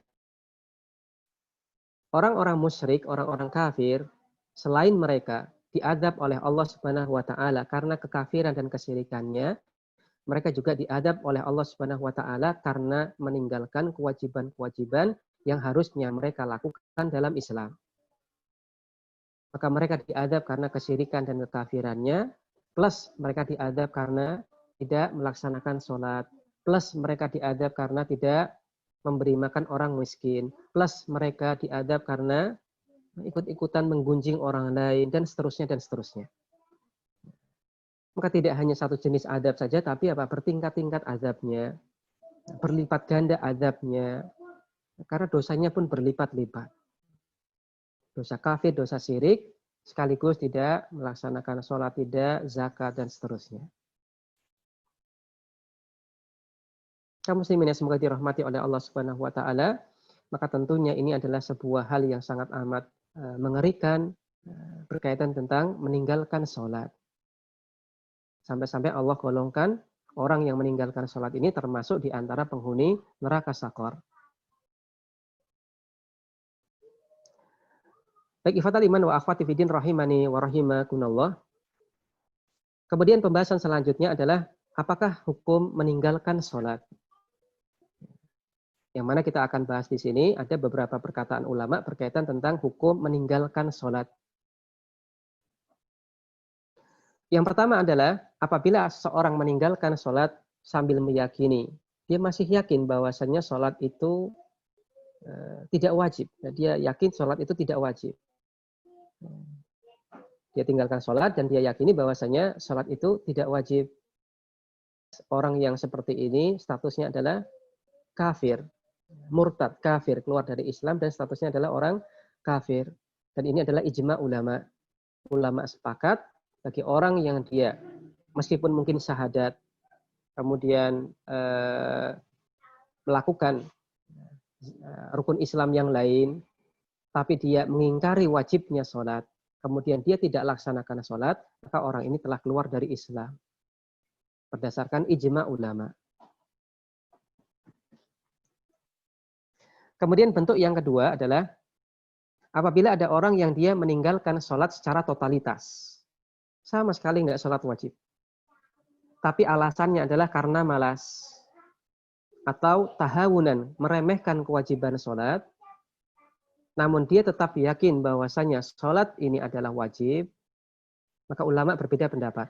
orang-orang musyrik, orang-orang kafir, selain mereka diadab oleh Allah Subhanahu wa taala karena kekafiran dan kesyirikannya, mereka juga diadab oleh Allah Subhanahu wa taala karena meninggalkan kewajiban-kewajiban yang harusnya mereka lakukan dalam Islam. Maka mereka diadab karena kesyirikan dan kekafirannya, plus mereka diadab karena tidak melaksanakan sholat, plus mereka diadab karena tidak memberi makan orang miskin, plus mereka diadab karena ikut-ikutan menggunjing orang lain, dan seterusnya, dan seterusnya. Maka tidak hanya satu jenis adab saja, tapi bertingkat-tingkat adabnya, berlipat ganda adabnya, karena dosanya pun berlipat-lipat. Dosa kafir, dosa syirik, sekaligus tidak melaksanakan sholat, tidak, zakat, dan seterusnya. Kaum muslimin yang semoga dirahmati oleh Allah Subhanahu wa taala, maka tentunya ini adalah sebuah hal yang sangat amat mengerikan berkaitan tentang meninggalkan sholat. Sampai-sampai Allah golongkan orang yang meninggalkan sholat ini termasuk di antara penghuni neraka Sakor. Baik, ikhwatal iman wa akhwati fiddin rahimani wa rahimakumullah. Kemudian pembahasan selanjutnya adalah apakah hukum meninggalkan sholat. Yang mana kita akan bahas di sini ada beberapa perkataan ulama berkaitan tentang hukum meninggalkan sholat. Yang pertama adalah apabila seorang meninggalkan sholat sambil meyakini, dia masih yakin bahwasannya sholat itu tidak wajib. Dia yakin sholat itu tidak wajib. Dia tinggalkan sholat dan dia yakini bahwasanya sholat itu tidak wajib. Orang yang seperti ini statusnya adalah kafir, murtad, kafir, keluar dari Islam dan statusnya adalah orang kafir. Dan ini adalah ijma ulama. Ulama sepakat bagi orang yang dia meskipun mungkin syahadat, kemudian melakukan rukun Islam yang lain, tapi dia mengingkari wajibnya sholat, kemudian dia tidak laksanakan sholat, maka orang ini telah keluar dari Islam. Berdasarkan ijma ulama. Kemudian bentuk yang kedua adalah apabila ada orang yang dia meninggalkan sholat secara totalitas. Sama sekali nggak sholat wajib. Tapi alasannya adalah karena malas. Atau tahawunan, meremehkan kewajiban sholat. Namun dia tetap yakin bahwasanya sholat ini adalah wajib. Maka ulama berbeda pendapat.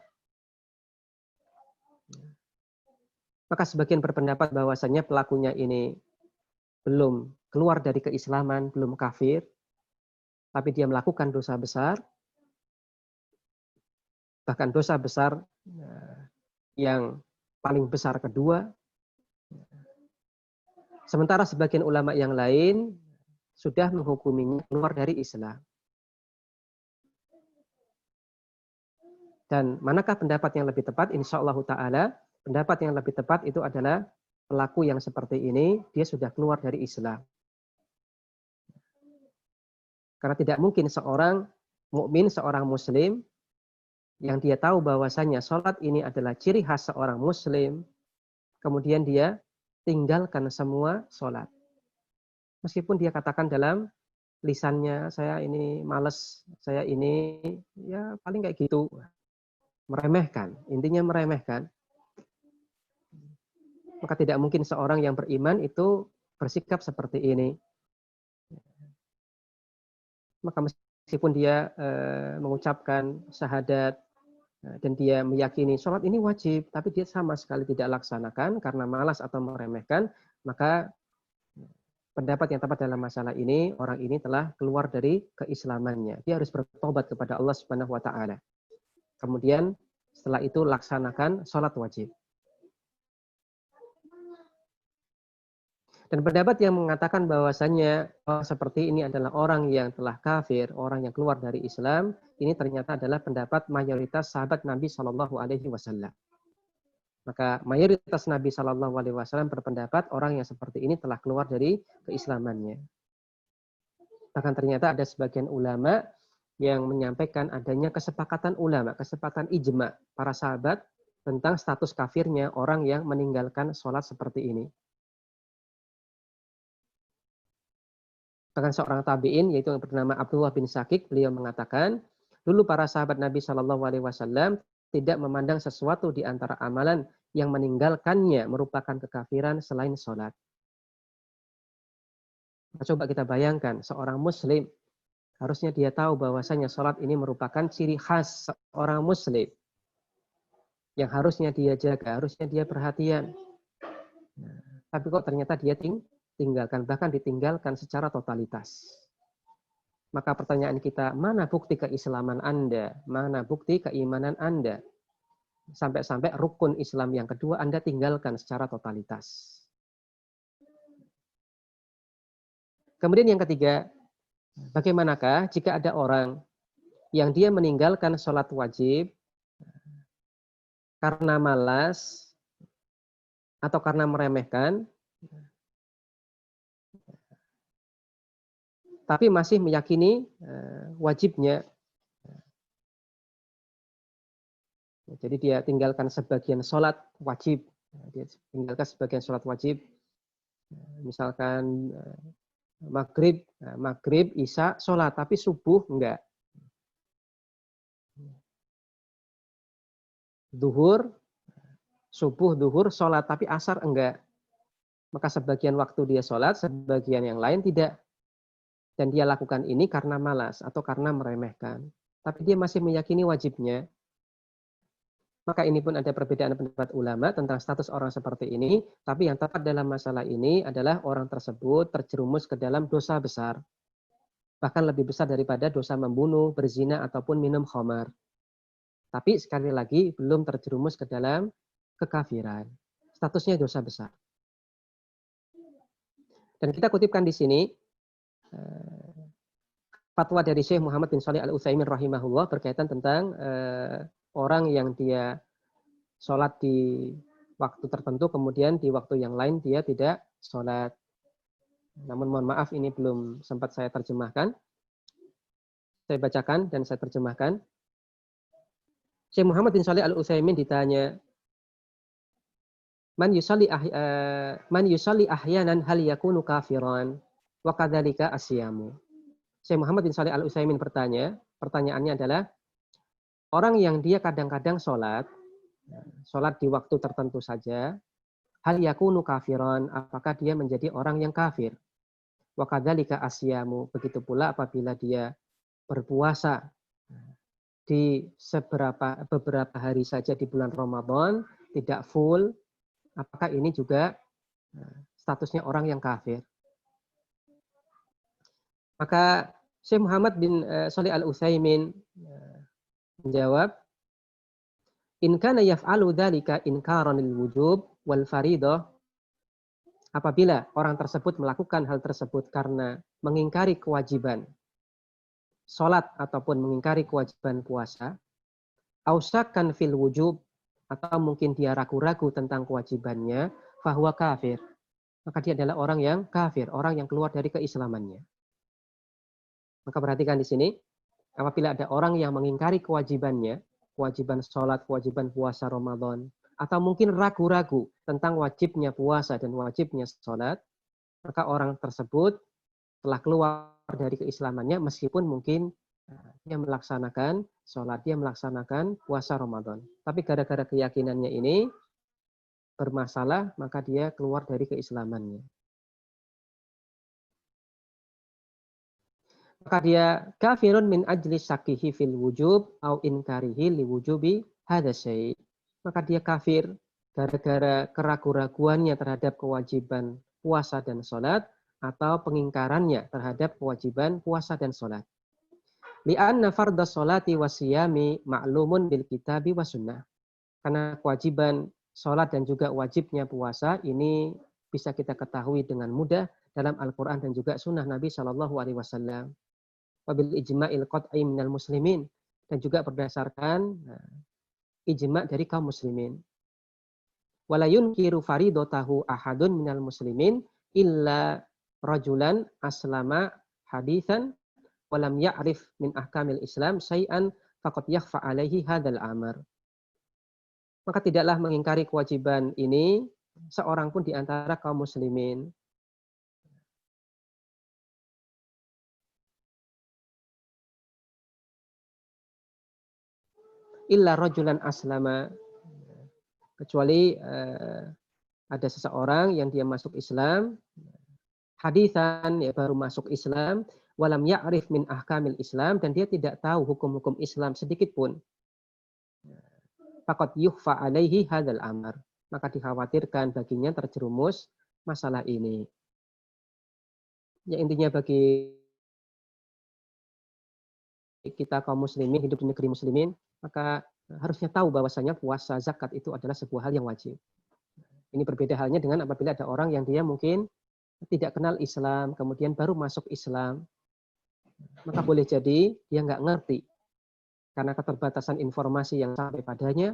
Maka sebagian berpendapat bahwasanya pelakunya ini belum keluar dari keislaman, belum kafir. Tapi dia melakukan dosa besar. Bahkan dosa besar yang paling besar kedua. Sementara sebagian ulama yang lain sudah menghukuminya keluar dari Islam. Dan manakah pendapat yang lebih tepat? Insyaallah ta'ala, pendapat yang lebih tepat itu adalah pelaku yang seperti ini, dia sudah keluar dari Islam. Karena tidak mungkin seorang mukmin, seorang muslim, yang dia tahu bahwasanya sholat ini adalah ciri khas seorang muslim, kemudian dia tinggalkan semua sholat. Meskipun dia katakan dalam lisannya, saya ini males, saya ini ya paling kayak gitu. Meremehkan, intinya meremehkan. Maka tidak mungkin seorang yang beriman itu bersikap seperti ini. Maka meskipun dia mengucapkan syahadat dan dia meyakini sholat ini wajib, tapi dia sama sekali tidak laksanakan karena malas atau meremehkan, maka pendapat yang tepat dalam masalah ini, orang ini telah keluar dari keislamannya. Dia harus bertobat kepada Allah Subhanahu wa taala. Kemudian setelah itu laksanakan sholat wajib. Dan pendapat yang mengatakan bahwasannya seperti ini adalah orang yang telah kafir, orang yang keluar dari Islam, ini ternyata adalah pendapat mayoritas sahabat Nabi Shallallahu Alaihi Wasallam. Maka mayoritas Nabi Shallallahu Alaihi Wasallam berpendapat orang yang seperti ini telah keluar dari keislamannya. Bahkan ternyata ada sebagian ulama yang menyampaikan adanya kesepakatan ulama, kesepakatan ijma para sahabat tentang status kafirnya orang yang meninggalkan sholat seperti ini. Bahkan seorang tabi'in, yaitu yang bernama Abdullah bin Syakik, beliau mengatakan, dulu para sahabat Nabi Shallallahu Alaihi Wasallam tidak memandang sesuatu di antara amalan yang meninggalkannya merupakan kekafiran selain sholat. Coba kita bayangkan, seorang muslim, harusnya dia tahu bahwasanya sholat ini merupakan ciri khas seorang muslim. Yang harusnya dia jaga, harusnya dia perhatian. Tapi kok ternyata dia tinggalkan, bahkan ditinggalkan secara totalitas. Maka pertanyaan kita, mana bukti keislaman Anda? Mana bukti keimanan Anda? Sampai-sampai rukun Islam yang kedua Anda tinggalkan secara totalitas. Kemudian yang ketiga, bagaimanakah jika ada orang yang dia meninggalkan sholat wajib karena malas atau karena meremehkan, tapi masih meyakini wajibnya. Jadi dia tinggalkan sebagian sholat wajib. Dia tinggalkan sebagian sholat wajib. Misalkan maghrib, isya, sholat, tapi subuh enggak. Duhur, subuh, duhur, sholat, tapi asar enggak. Maka sebagian waktu dia sholat, sebagian yang lain tidak. Dan dia lakukan ini karena malas atau karena meremehkan. Tapi dia masih meyakini wajibnya. Maka ini pun ada perbedaan pendapat ulama tentang status orang seperti ini, tapi yang tepat dalam masalah ini adalah orang tersebut terjerumus ke dalam dosa besar. Bahkan lebih besar daripada dosa membunuh, berzina, ataupun minum khamar. Tapi sekali lagi belum terjerumus ke dalam kekafiran. Statusnya dosa besar. Dan kita kutipkan di sini fatwa dari Syekh Muhammad bin Shalih Al-Utsaimin rahimahullah berkaitan tentang orang yang dia sholat di waktu tertentu, kemudian di waktu yang lain dia tidak sholat. Namun mohon maaf ini belum sempat saya terjemahkan. Saya bacakan dan saya terjemahkan. Syekh Muhammad bin Shalih Al-Utsaimin ditanya, Man yusalli ahyanan hal yakunu kafiran wa kadzalika asyamu. Syekh Muhammad bin Shalih Al-Utsaimin bertanya, pertanyaannya adalah orang yang dia kadang-kadang sholat di waktu tertentu saja, hal yakunu kafiran, apakah dia menjadi orang yang kafir? Wa kadzalika asyamu, begitu pula apabila dia berpuasa di beberapa hari saja di bulan Ramadan, tidak full, apakah ini juga statusnya orang yang kafir? Maka Syekh Muhammad bin Shalih Al-Utsaimin menjawab, in kana yaf'alu dzalika inkaran lil wujub wal faridah, apabila orang tersebut melakukan hal tersebut karena mengingkari kewajiban salat ataupun mengingkari kewajiban puasa, ausakan fil wujub, atau mungkin dia ragu-ragu tentang kewajibannya, fahuwa kafir. Maka dia adalah orang yang kafir, orang yang keluar dari keislamannya. Maka perhatikan di sini, apabila ada orang yang mengingkari kewajibannya, kewajiban sholat, kewajiban puasa Ramadan, atau mungkin ragu-ragu tentang wajibnya puasa dan wajibnya sholat, maka orang tersebut telah keluar dari keislamannya meskipun mungkin dia melaksanakan sholat, dia melaksanakan puasa Ramadan. Tapi gara-gara keyakinannya ini bermasalah, maka dia keluar dari keislamannya. Maka dia kafirun min ajli syakihi fil wujub au inkarihi li wujubi hadza syai'. Maka dia kafir gara-gara keraguan-raguannya terhadap kewajiban puasa dan sholat, atau pengingkarannya terhadap kewajiban puasa dan sholat. Li'anna fardhu sholati wasiyami ma'lumun bil kitabi was sunnah. Karena kewajiban sholat dan juga wajibnya puasa ini bisa kita ketahui dengan mudah dalam Al-Quran dan juga sunnah Nabi SAW. Wabil ijma'il qat'i minal muslimin, dan juga berdasarkan ijma' dari kaum muslimin. Wala yunkiru faridotahu ahadun minal muslimin illa rajulan aslama hadithan walam ya'rif min ahkamil Islam syai'an faqad yakhfa alaihi hadzal amr. Maka tidaklah mengingkari kewajiban ini seorang pun di antara kaum muslimin. Illa rajulan aslama, kecuali ada seseorang yang dia masuk Islam haditsan, ya baru masuk Islam, walam ya'rif min ahkamil Islam, dan dia tidak tahu hukum-hukum Islam sedikit pun. Faqad yukhfa alaihi hadzal amr, maka dikhawatirkan baginya terjerumus masalah ini. Ya intinya bagi kita kaum muslimin hidup di negeri muslimin, maka harusnya tahu bahwasanya puasa, zakat itu adalah sebuah hal yang wajib. Ini berbeda halnya dengan apabila ada orang yang dia mungkin tidak kenal Islam, kemudian baru masuk Islam, maka boleh jadi dia nggak ngerti karena keterbatasan informasi yang sampai padanya,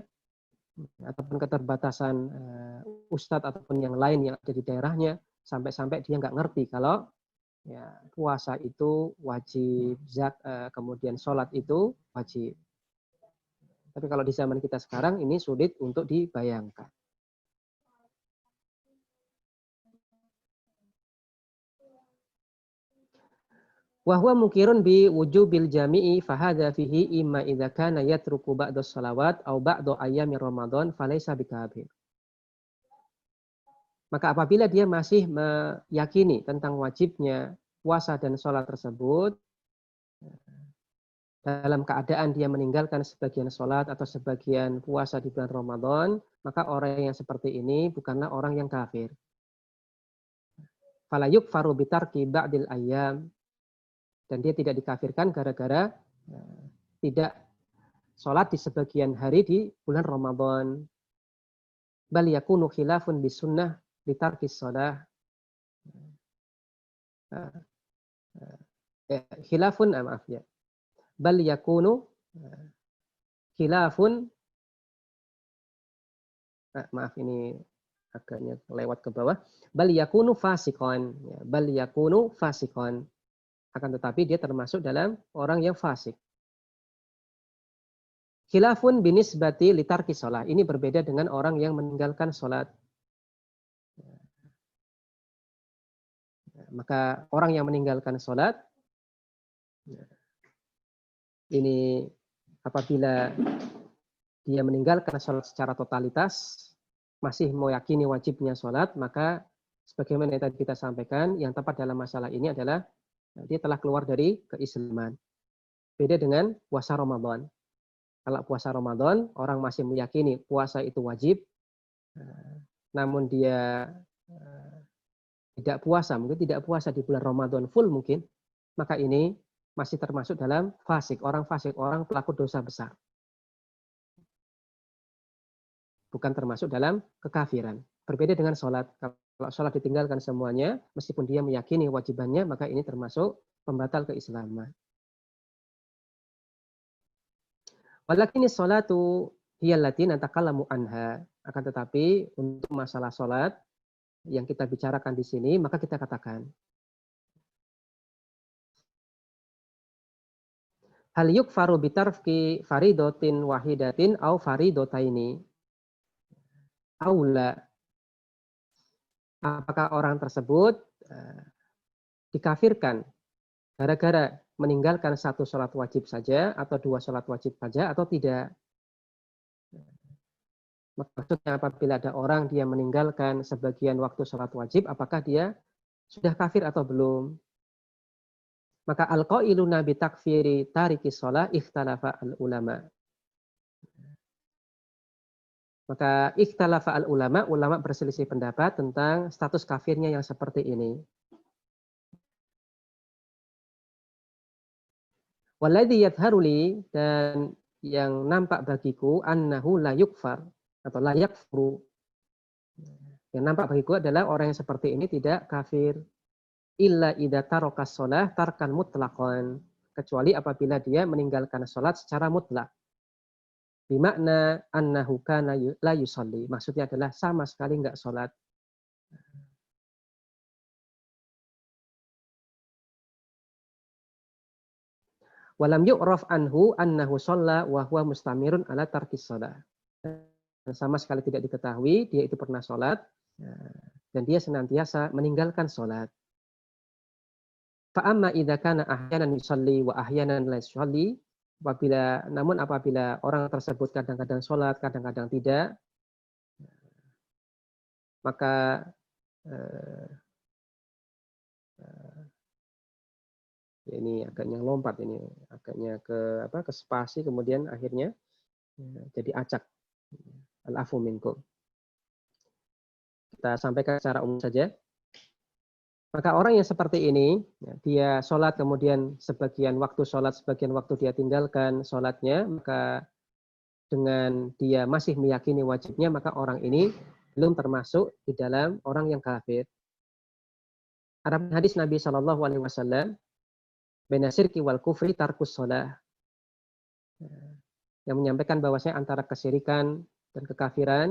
ataupun keterbatasan ustadz ataupun yang lain yang ada di daerahnya, sampai-sampai dia nggak ngerti kalau ya puasa itu wajib, kemudian sholat itu wajib. Tapi kalau di zaman kita sekarang ini sulit untuk dibayangkan. Wa huwa mukirun bi wujubil jami'i fahadha fihi imma idza kana yatruku ba'da shalawat aw ba'da ayyami Ramadan falaysa bikafir. Maka apabila dia masih meyakini tentang wajibnya puasa dan sholat tersebut, dalam keadaan dia meninggalkan sebagian sholat atau sebagian puasa di bulan Ramadan, maka orang yang seperti ini bukanlah orang yang kafir. Fala yukfaru bitarki ba'dil ayyam, dan dia tidak dikafirkan gara-gara tidak sholat di sebagian hari di bulan Ramadan. Bal yakunu khilafun bisunnah bitarki sholah. Khilafun, maaf ya. Bal yakunu khilafun, maaf ini agaknya lewat ke bawah. Bal yakunu fasikon. Bal yakunu fasikon. Akan tetapi dia termasuk dalam orang yang fasik. Khilafun binisbati litarki sholat. Ini berbeda dengan orang yang meninggalkan sholat. Maka orang yang meninggalkan sholat, ini apabila dia meninggalkan sholat secara totalitas, masih meyakini wajibnya sholat, maka sebagaimana yang tadi kita sampaikan, yang tepat dalam masalah ini adalah dia telah keluar dari keislaman. Beda dengan puasa Ramadan. Kalau puasa Ramadan, orang masih meyakini puasa itu wajib, namun dia tidak puasa, mungkin tidak puasa di bulan Ramadan full mungkin, maka ini masih termasuk dalam fasik, orang pelaku dosa besar. Bukan termasuk dalam kekafiran. Berbeda dengan sholat. Kalau sholat ditinggalkan semuanya, meskipun dia meyakini wajibannya, maka ini termasuk pembatal keislaman. Walakini sholatu hiyallati natakallamu anha. Akan tetapi untuk masalah sholat yang kita bicarakan di sini, maka kita katakan hal yukfaru bitarfki faridotin wahidatin au faridotaini aula. Apakah orang tersebut dikafirkan gara-gara meninggalkan satu sholat wajib saja atau dua sholat wajib saja atau tidak? Maksudnya apabila ada orang dia meninggalkan sebagian waktu sholat wajib, apakah dia sudah kafir atau belum? Maka al-qailuna bi takfiri tariki shalah ikhtalafa al-ulama. Maka ikhtalafa al-ulama, ulama berselisih pendapat tentang status kafirnya yang seperti ini. Walladhi yadharuli, dan yang nampak bagiku annahu la yukfar atau la yakfuru. Yang nampak bagiku adalah orang yang seperti ini tidak kafir illa idza taraka shalah tarkan mutlaqan, kecuali apabila dia meninggalkan salat secara mutlak. Bimakna annahu kana la yusalli, maksudnya adalah sama sekali enggak salat. Walam yu'raf anhu annahu shalla wa huwa mustamirun ala tarkis shalah. Dan sama sekali tidak diketahui dia itu pernah salat dan dia senantiasa meninggalkan salat. Fa amma idza kana ahyanan yusalli wa ahyanan la yusalli, namun apabila orang tersebut kadang-kadang salat, kadang-kadang tidak, maka ini agaknya lompat, ini agaknya ke spasi, kemudian akhirnya jadi acak. Al-afu minkum. Kita sampaikan secara umum saja. Maka orang yang seperti ini, dia sholat kemudian sebagian waktu sholat, sebagian waktu dia tinggalkan sholatnya, maka dengan dia masih meyakini wajibnya, maka orang ini belum termasuk di dalam orang yang kafir. Ada hadis Nabi SAW, baina syirki wal kufri tarkus sholah, yang menyampaikan bahwasanya antara kesyirikan dan kekafiran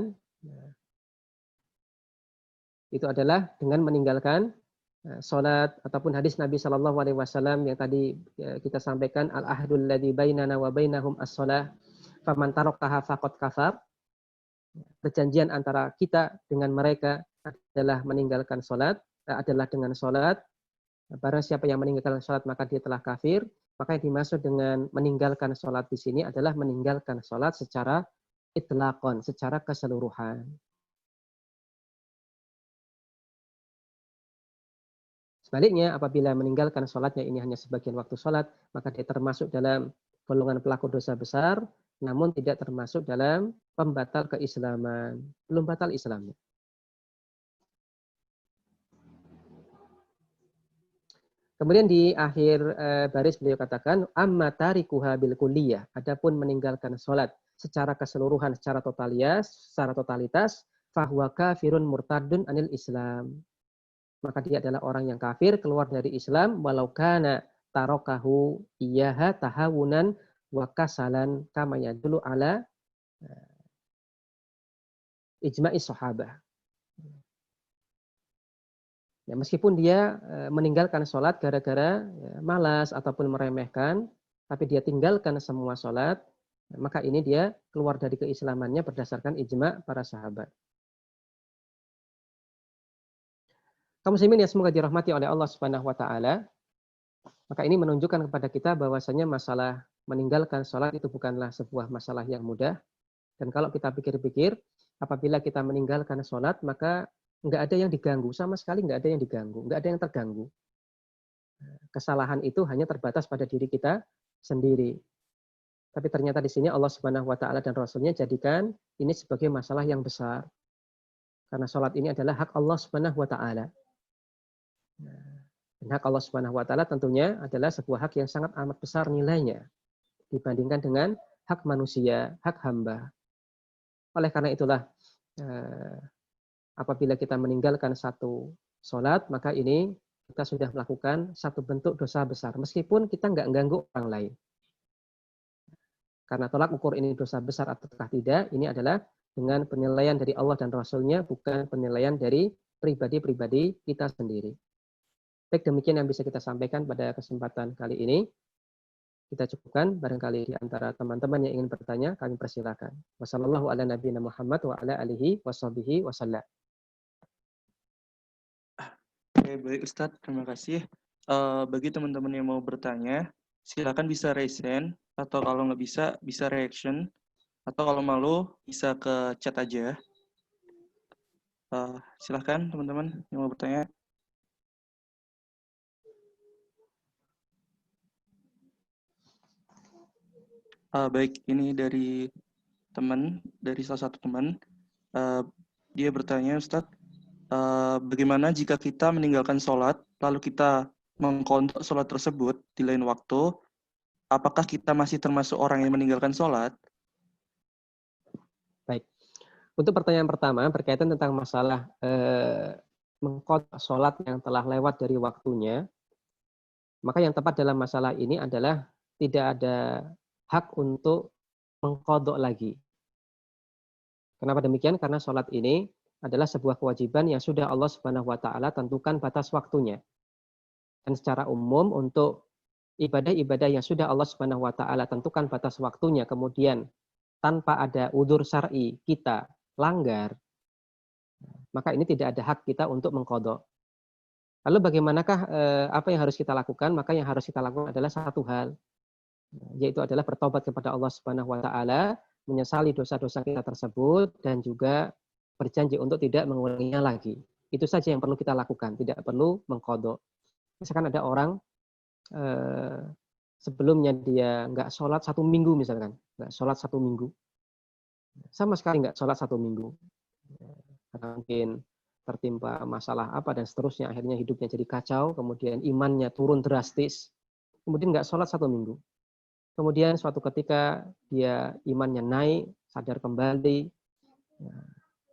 itu adalah dengan meninggalkan salat, ataupun hadis Nabi SAW yang tadi kita sampaikan, al-ahdul ladzi bainana wa bainahum as-shalah faman tarakaha faqad kafar. Perjanjian antara kita dengan mereka adalah meninggalkan salat, adalah dengan salat. Barang siapa yang meninggalkan salat maka dia telah kafir. Maka yang dimaksud dengan meninggalkan salat di sini adalah meninggalkan salat secara itlaqan, secara keseluruhan. Sebaliknya, apabila meninggalkan sholatnya ini hanya sebagian waktu sholat, maka dia termasuk dalam golongan pelaku dosa besar, namun tidak termasuk dalam pembatal keislaman. Belum batal Islamnya. Kemudian di akhir baris beliau katakan, amma tarikuha bil kulliyah. Adapun meninggalkan sholat secara keseluruhan, secara totalitas, fahuwa kafirun murtadun anil Islam. Maka dia adalah orang yang kafir, keluar dari Islam, walau kana tarokahu iyaha tahawunan wa kasalan kama yadulu ala ijma'is sahabah. Ya, meskipun dia meninggalkan sholat gara-gara malas ataupun meremehkan, tapi dia tinggalkan semua sholat, maka ini dia keluar dari keislamannya berdasarkan ijma' para sahabat. Kaum muslimin yang semoga dirahmati oleh Allah Subhanahu wa taala, maka ini menunjukkan kepada kita bahwasanya masalah meninggalkan sholat itu bukanlah sebuah masalah yang mudah. Dan kalau kita pikir-pikir, apabila kita meninggalkan sholat, maka nggak ada yang diganggu, sama sekali nggak ada yang diganggu, nggak ada yang terganggu. Kesalahan itu hanya terbatas pada diri kita sendiri. Tapi ternyata di sini Allah Subhanahu wa taala dan Rasulnya jadikan ini sebagai masalah yang besar. Karena sholat ini adalah hak Allah Subhanahu wa taala. Dan hak Allah Subhanahu wa taala tentunya adalah sebuah hak yang sangat amat besar nilainya dibandingkan dengan hak manusia, hak hamba. Oleh karena itulah apabila kita meninggalkan satu sholat, maka ini kita sudah melakukan satu bentuk dosa besar. Meskipun kita nggak mengganggu orang lain. Karena tolak ukur ini dosa besar ataukah tidak, ini adalah dengan penilaian dari Allah dan Rasulnya, bukan penilaian dari pribadi-pribadi kita sendiri. Baik, demikian yang bisa kita sampaikan pada kesempatan kali ini. Kita cukupkan, barangkali di antara teman-teman yang ingin bertanya, kami persilakan. Wassallallahu ala nabiyina Muhammad wa ala alihi washabihi wasallam. Oke, baik Ustadz, terima kasih. Bagi teman-teman yang mau bertanya, silakan bisa raise hand, atau kalau nggak bisa reaction, atau kalau malu bisa ke chat aja. Silakan teman-teman yang mau bertanya. Baik, ini dari salah satu teman. Dia bertanya, Ustadz, bagaimana jika kita meninggalkan sholat, lalu kita mengkontak sholat tersebut di lain waktu, apakah kita masih termasuk orang yang meninggalkan sholat? Baik, untuk pertanyaan pertama berkaitan tentang masalah mengkontak sholat yang telah lewat dari waktunya, maka yang tepat dalam masalah ini adalah tidak ada hak untuk mengqadha lagi. Kenapa demikian? Karena sholat ini adalah sebuah kewajiban yang sudah Allah Subhanahu wa taala tentukan batas waktunya. Dan secara umum untuk ibadah-ibadah yang sudah Allah Subhanahu wa taala tentukan batas waktunya, kemudian tanpa ada udzur syar'i kita langgar, maka ini tidak ada hak kita untuk mengqadha. Lalu bagaimanakah apa yang harus kita lakukan? Maka yang harus kita lakukan adalah satu hal, yaitu adalah bertobat kepada Allah Subhanahu wa taala, menyesali dosa-dosa kita tersebut, dan juga berjanji untuk tidak mengulanginya lagi. Itu saja yang perlu kita lakukan, tidak perlu mengqadha. Misalkan ada orang sebelumnya dia nggak sholat 1 minggu misalkan, nggak sholat 1 minggu, sama sekali nggak sholat 1 minggu, karena mungkin tertimpa masalah apa dan seterusnya, akhirnya hidupnya jadi kacau, kemudian imannya turun drastis, kemudian nggak sholat 1 minggu. Kemudian suatu ketika dia imannya naik, sadar kembali,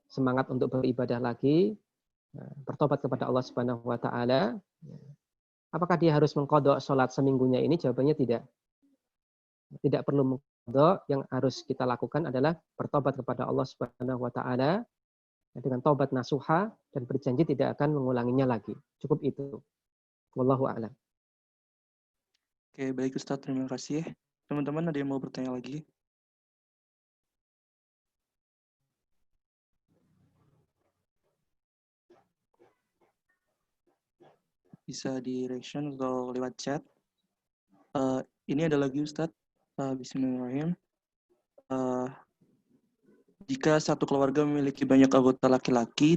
semangat untuk beribadah lagi, bertobat kepada Allah Subhanahu wa taala. Apakah dia harus mengqadha sholat seminggunya ini? Jawabannya tidak. Tidak perlu mengqadha, yang harus kita lakukan adalah bertobat kepada Allah Subhanahu wa taala dengan taubat nasuha dan berjanji tidak akan mengulanginya lagi. Cukup itu. Wallahu a'lam. Oke, baik Ustadz, terima kasih. Teman-teman ada yang mau bertanya lagi? Bisa di reaction atau lewat chat. Ini ada lagi Ustadz. Bismillahirrahmanirrahim. Jika satu keluarga memiliki banyak anggota laki-laki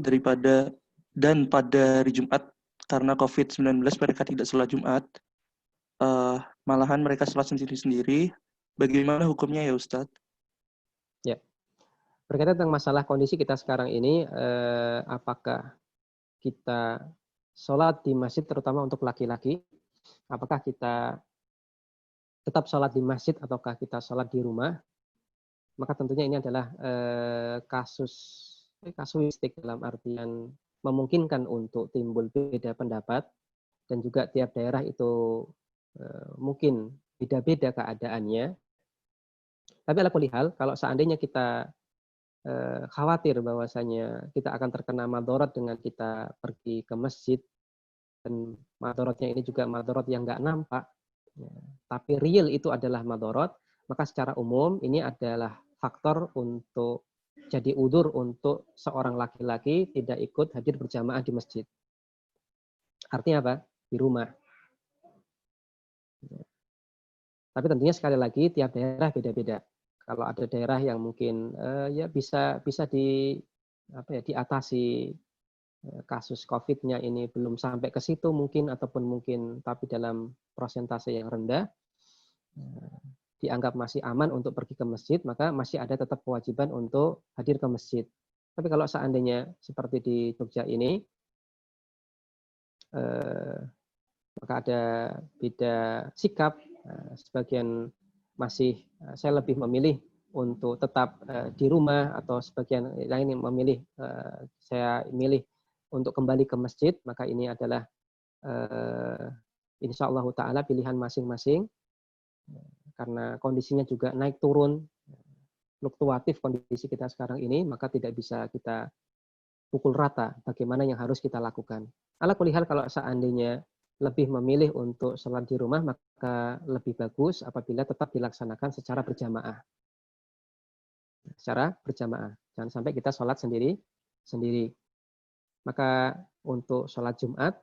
dan pada hari Jumat karena COVID-19 mereka tidak sholat Jumat, malahan mereka sholat sendiri-sendiri, Bagaimana hukumnya ya Ustadz? Ya, berkaitan tentang masalah kondisi kita sekarang ini, apakah kita sholat di masjid terutama untuk laki-laki, apakah kita tetap sholat di masjid ataukah kita sholat di rumah? Maka tentunya ini adalah kasuistik dalam artian memungkinkan untuk timbul beda pendapat dan juga tiap daerah itu mungkin beda-beda keadaannya. Tapi ala kulli hal, kalau seandainya kita khawatir bahwasanya kita akan terkena madorot dengan kita pergi ke masjid dan madorotnya ini juga madorot yang nggak nampak, ya, tapi real itu adalah madorot, maka secara umum ini adalah faktor untuk jadi udzur untuk seorang laki-laki tidak ikut hadir berjamaah di masjid. Artinya apa? Di rumah. Tapi tentunya sekali lagi tiap daerah beda-beda. Kalau ada daerah yang mungkin ya bisa diatasi kasus COVID-nya ini belum sampai ke situ mungkin ataupun mungkin tapi dalam persentase yang rendah dianggap masih aman untuk pergi ke masjid, maka masih ada tetap kewajiban untuk hadir ke masjid. Tapi kalau seandainya seperti di Jogja ini maka ada beda sikap, sebagian masih saya lebih memilih untuk tetap di rumah atau sebagian lain yang memilih saya milih untuk kembali ke masjid, maka ini adalah insyaallah taala pilihan masing-masing karena kondisinya juga naik turun, fluktuatif kondisi kita sekarang ini, maka tidak bisa kita pukul rata bagaimana yang harus kita lakukan. Ala kulli hal kalau seandainya lebih memilih untuk sholat di rumah, maka lebih bagus apabila tetap dilaksanakan secara berjamaah. Secara berjamaah. Jangan sampai kita sholat sendiri. Maka untuk sholat Jumat,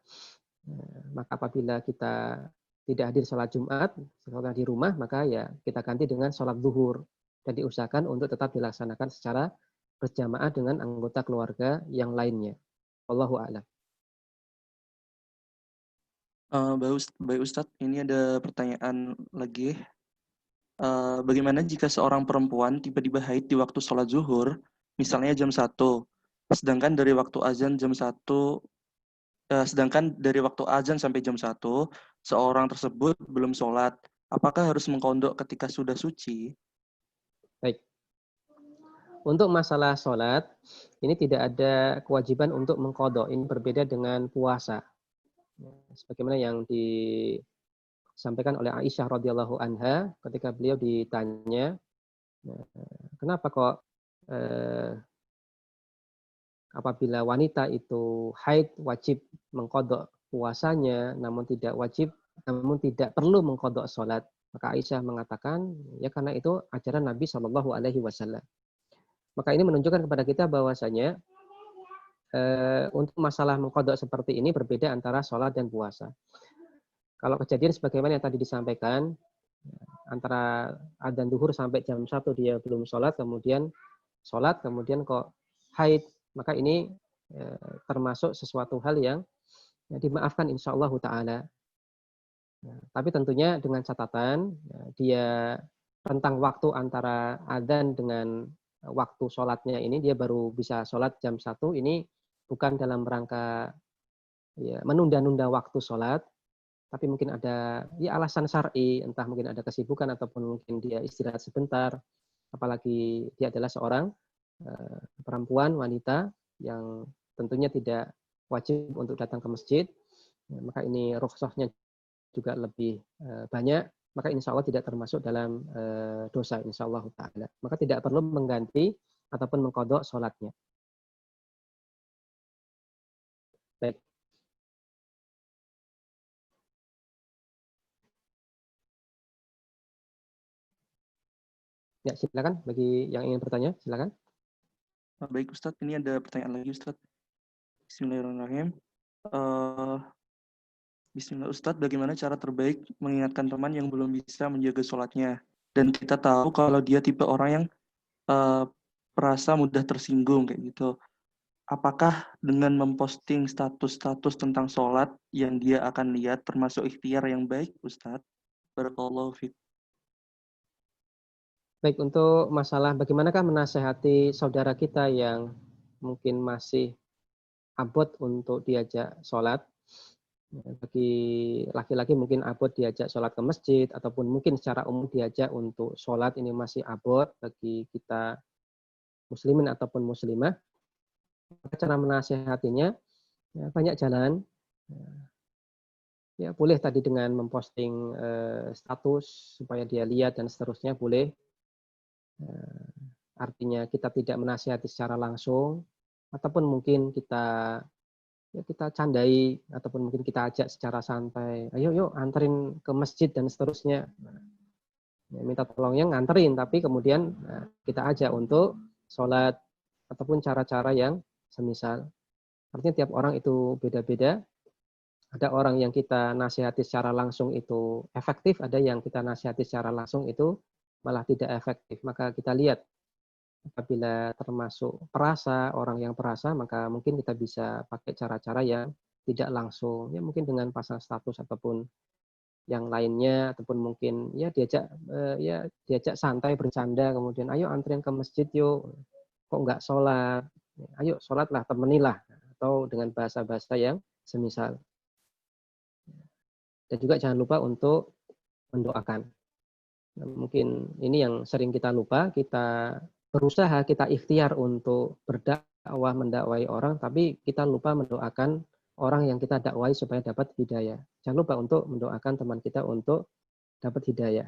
maka apabila kita tidak hadir sholat Jumat, sholat di rumah, maka ya kita ganti dengan sholat zuhur. Dan diusahakan untuk tetap dilaksanakan secara berjamaah dengan anggota keluarga yang lainnya. Wallahu a'lam. Baik Ustadz, ini ada pertanyaan lagi. Bagaimana jika seorang perempuan tiba-tiba haid di waktu sholat zuhur, misalnya jam 1, sedangkan dari waktu azan sampai jam 1, seorang tersebut belum sholat, apakah harus mengqadha ketika sudah suci? Baik. Untuk masalah sholat, ini tidak ada kewajiban untuk mengqadha. Ini berbeda dengan puasa. Sebagaimana yang disampaikan oleh Aisyah radhiyallahu anha ketika beliau ditanya, kenapa kok apabila wanita itu haid wajib mengqadha puasanya, namun tidak perlu mengqadha sholat. Maka Aisyah mengatakan, ya karena itu ajaran Nabi Shallallahu Alaihi Wasallam. Maka ini menunjukkan kepada kita bahwasanya untuk masalah mengqadha seperti ini berbeda antara sholat dan puasa. Kalau kejadian sebagaimana yang tadi disampaikan, antara adzan zuhur sampai jam 1 dia belum sholat, kemudian kok haid, maka ini termasuk sesuatu hal yang dimaafkan insyaallah ta'ala. Tapi tentunya dengan catatan, dia rentang waktu antara adzan dengan waktu sholatnya ini dia baru bisa sholat jam 1, ini bukan dalam rangka ya, menunda-nunda waktu sholat, tapi mungkin ada ya alasan syar'i, entah mungkin ada kesibukan ataupun mungkin dia istirahat sebentar, apalagi dia adalah seorang perempuan, wanita yang tentunya tidak wajib untuk datang ke masjid, maka ini rukhsahnya juga lebih banyak, maka insya Allah tidak termasuk dalam dosa insya Allah ta'ala. Maka tidak perlu mengganti ataupun mengqadha sholatnya. Baik. Ya, silakan bagi yang ingin bertanya, silakan. Baik Ustadz, ini ada pertanyaan lagi Ustadz. Bismillahirrahmanirrahim. Bismillah Ustadz, bagaimana cara terbaik mengingatkan teman yang belum bisa menjaga sholatnya? Dan kita tahu kalau dia tipe orang yang merasa mudah tersinggung kayak gitu. Apakah dengan memposting status-status tentang sholat yang dia akan lihat termasuk ikhtiar yang baik Ustadz? Barakallahu fiik. Baik, untuk masalah bagaimanakah menasehati saudara kita yang mungkin masih abot untuk diajak sholat. Bagi laki-laki mungkin abot diajak sholat ke masjid, ataupun mungkin secara umum diajak untuk sholat ini masih abot bagi kita muslimin ataupun muslimah. Maka cara menasehatinya, ya, banyak jalan. Ya, boleh tadi dengan memposting status supaya dia lihat dan seterusnya boleh. Artinya kita tidak menasihati secara langsung, ataupun mungkin kita candai, ataupun mungkin kita ajak secara santai, ayo yuk anterin ke masjid dan seterusnya. Ya, minta tolongnya nganterin, tapi kemudian kita ajak untuk sholat ataupun cara-cara yang semisal. Artinya tiap orang itu beda-beda. Ada orang yang kita nasihati secara langsung itu efektif, ada yang kita nasihati secara langsung itu malah tidak efektif. Maka kita lihat apabila termasuk perasa, orang yang perasa, maka mungkin kita bisa pakai cara-cara yang tidak langsung. Ya mungkin dengan pasang status ataupun yang lainnya, ataupun mungkin ya diajak santai bercanda, kemudian ayo antrian ke masjid yuk, kok nggak sholat, ayo sholatlah, temenilah, atau dengan bahasa-bahasa yang semisal. Dan juga jangan lupa untuk mendoakan. Nah, mungkin ini yang sering kita lupa, kita berusaha, kita ikhtiar untuk berdakwah, mendakwai orang, tapi kita lupa mendoakan orang yang kita dakwai supaya dapat hidayah. Jangan lupa untuk mendoakan teman kita untuk dapat hidayah.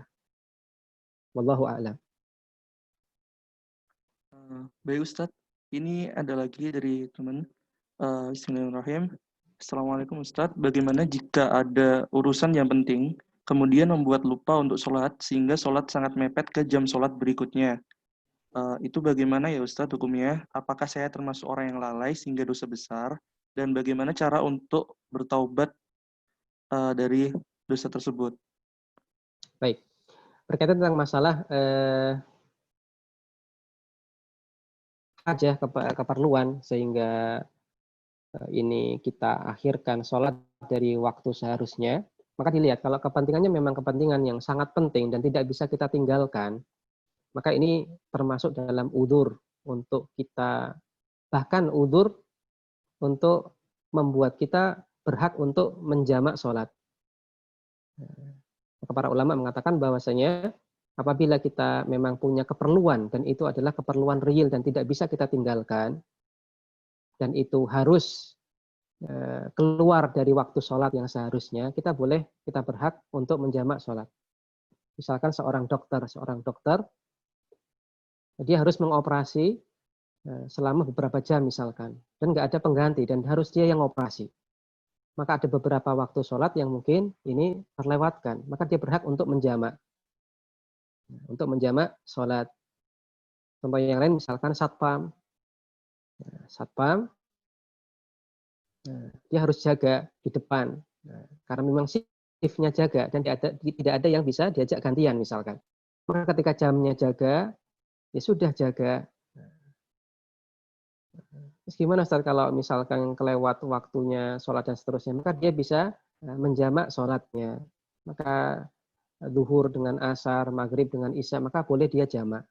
Wallahu a'lam. Baik Ustadz, ini ada lagi dari teman. Bismillahirrahmanirrahim. Assalamualaikum Ustadz, bagaimana jika ada urusan yang penting, kemudian membuat lupa untuk sholat, sehingga sholat sangat mepet ke jam sholat berikutnya? Itu bagaimana ya Ustadz hukumnya? Apakah saya termasuk orang yang lalai sehingga dosa besar? Dan bagaimana cara untuk bertaubat dari dosa tersebut? Baik, berkaitan tentang masalah aja keperluan sehingga ini kita akhirkan sholat dari waktu seharusnya, maka dilihat kalau kepentingannya memang kepentingan yang sangat penting dan tidak bisa kita tinggalkan, maka ini termasuk dalam udzur untuk kita, bahkan udzur untuk membuat kita berhak untuk menjamak sholat. Maka para ulama mengatakan bahwasanya apabila kita memang punya keperluan dan itu adalah keperluan real dan tidak bisa kita tinggalkan, dan itu harus keluar dari waktu sholat yang seharusnya, kita berhak untuk menjamak sholat. Misalkan seorang dokter, dia harus mengoperasi selama beberapa jam misalkan, dan nggak ada pengganti, dan harus dia yang operasi. Maka ada beberapa waktu sholat yang mungkin ini terlewatkan, maka dia berhak untuk menjamak sholat. Contoh yang lain misalkan satpam, dia harus jaga di depan, karena memang shiftnya jaga dan tidak ada yang bisa diajak gantian misalkan. Maka ketika jamnya jaga, ya sudah jaga. Terus gimana Ustaz kalau misalkan kelewat waktunya sholat dan seterusnya, maka dia bisa menjamak sholatnya. Maka zuhur dengan asar, maghrib dengan isya, maka boleh dia jamak.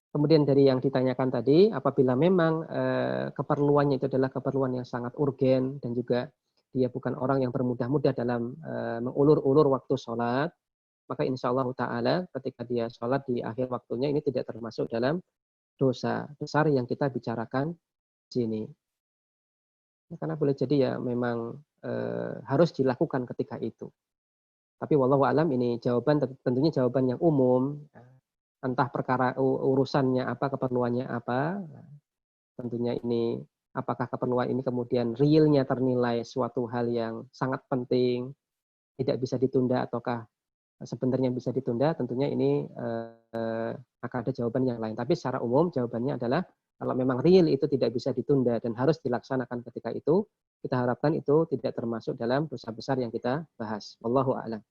Kemudian dari yang ditanyakan tadi, apabila memang keperluannya itu adalah keperluan yang sangat urgen dan juga dia bukan orang yang bermudah-mudah dalam mengulur-ulur waktu sholat, maka insya Allah Ta'ala ketika dia sholat di akhir waktunya ini tidak termasuk dalam dosa besar yang kita bicarakan di sini. Karena boleh jadi ya memang harus dilakukan ketika itu. Tapi wallahu alam ini tentunya jawaban yang umum. Entah perkara urusannya apa, keperluannya apa, tentunya ini apakah keperluan ini kemudian realnya ternilai suatu hal yang sangat penting, tidak bisa ditunda, ataukah sebenarnya bisa ditunda, tentunya ini akan ada jawaban yang lain. Tapi secara umum jawabannya adalah kalau memang real itu tidak bisa ditunda dan harus dilaksanakan ketika itu, kita harapkan itu tidak termasuk dalam dosa besar yang kita bahas. Wallahu a'lam.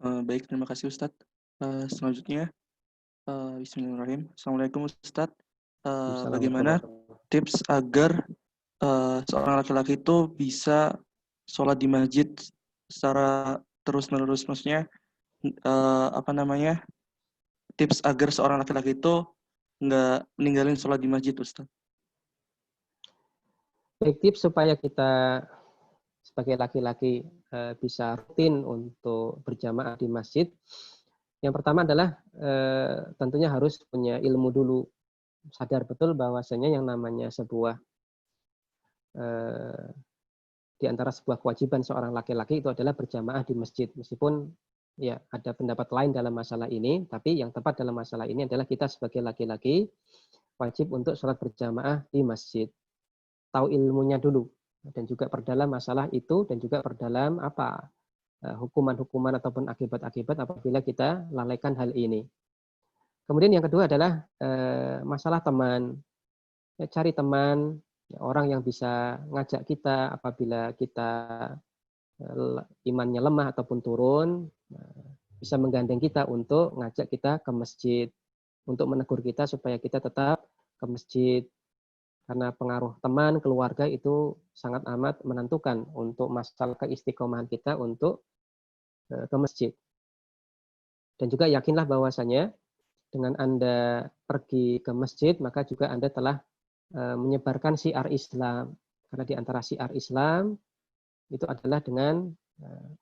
Baik, terima kasih Ustadz. Selanjutnya, Bismillahirrahmanirrahim. Assalamualaikum Ustadz. Bagaimana tips agar seorang laki-laki itu bisa sholat di masjid secara terus-menerus? Maksudnya apa namanya, tips agar seorang laki-laki itu nggak meninggalin sholat di masjid, Ustaz? Baik, tips supaya kita sebagai laki-laki bisa rutin untuk berjamaah di masjid. Yang pertama adalah tentunya harus punya ilmu dulu, sadar betul bahwasanya yang namanya sebuah eh, di antara sebuah kewajiban seorang laki-laki itu adalah berjamaah di masjid. Meskipun ya ada pendapat lain dalam masalah ini, tapi yang tepat dalam masalah ini adalah kita sebagai laki-laki wajib untuk sholat berjamaah di masjid. Tahu ilmunya dulu dan juga perdalam masalah itu dan juga perdalam apa hukuman-hukuman ataupun akibat-akibat apabila kita lalaikan hal ini. Kemudian yang kedua adalah masalah teman. Ya, cari teman, ya, orang yang bisa ngajak kita apabila kita imannya lemah ataupun turun, bisa menggandeng kita untuk ngajak kita ke masjid, untuk menegur kita supaya kita tetap ke masjid. Karena pengaruh teman, keluarga itu sangat amat menentukan untuk masalah keistiqomahan kita untuk ke masjid. Dan juga yakinlah bahwasanya dengan Anda pergi ke masjid, maka juga Anda telah menyebarkan syiar Islam. Karena di antara syiar Islam itu adalah dengan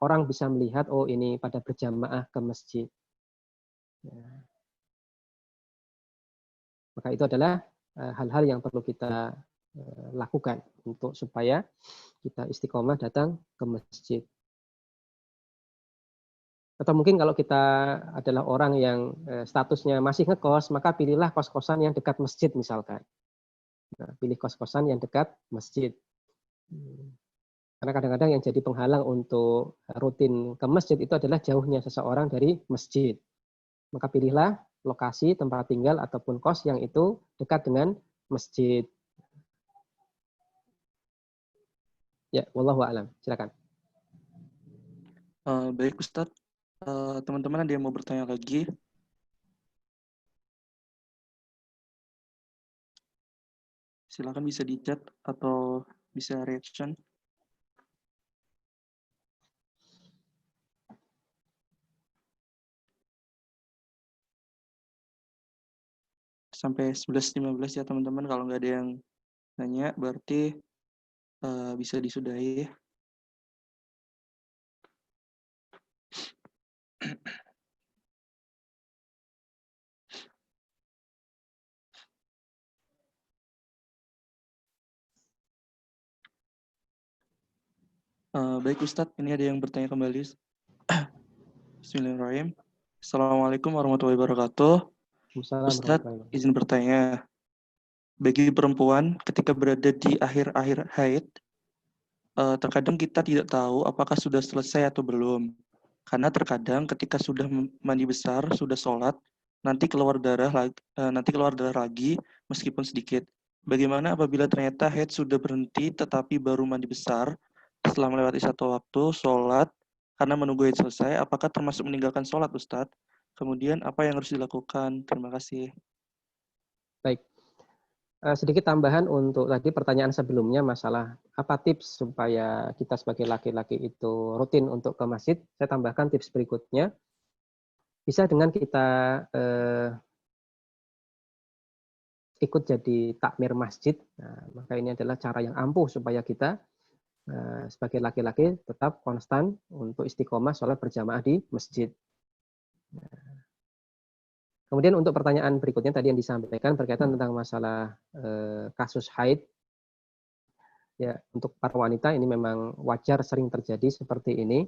orang bisa melihat, oh ini pada berjamaah ke masjid. Ya. Maka itu adalah hal-hal yang perlu kita lakukan untuk supaya kita istiqomah datang ke masjid. Atau mungkin kalau kita adalah orang yang statusnya masih ngekos, maka pilihlah kos-kosan yang dekat masjid misalkan. Nah, pilih kos-kosan yang dekat masjid. Karena kadang-kadang yang jadi penghalang untuk rutin ke masjid itu adalah jauhnya seseorang dari masjid. Maka pilihlah lokasi tempat tinggal ataupun kos yang itu dekat dengan masjid. Ya, wallahu a'lam. Silakan. Baik, Ustadz. Teman-teman ada yang mau bertanya lagi? Silakan bisa di chat atau bisa reaction. Sampai 11.15 ya teman-teman. Kalau nggak ada yang nanya, berarti bisa disudahi. Baik Ustadz, ini ada yang bertanya kembali. Bismillahirrahmanirrahim. Assalamualaikum warahmatullahi wabarakatuh. Ustadz, izin bertanya. Bagi perempuan, ketika berada di akhir-akhir haid, terkadang kita tidak tahu apakah sudah selesai atau belum. Karena terkadang ketika sudah mandi besar, sudah sholat, nanti keluar darah lagi meskipun sedikit. Bagaimana apabila ternyata haid sudah berhenti tetapi baru mandi besar setelah melewati satu waktu sholat karena menunggu haid selesai, apakah termasuk meninggalkan sholat, Ustadz? Kemudian apa yang harus dilakukan? Terima kasih. Baik. Sedikit tambahan untuk tadi pertanyaan sebelumnya masalah apa tips supaya kita sebagai laki-laki itu rutin untuk ke masjid. Saya tambahkan tips berikutnya. Bisa dengan kita ikut jadi takmir masjid. Nah, maka ini adalah cara yang ampuh supaya kita sebagai laki-laki tetap konstan untuk istiqomah sholat berjamaah di masjid. Kemudian untuk pertanyaan berikutnya tadi yang disampaikan berkaitan tentang masalah kasus haid. Ya, untuk para wanita ini memang wajar sering terjadi seperti ini.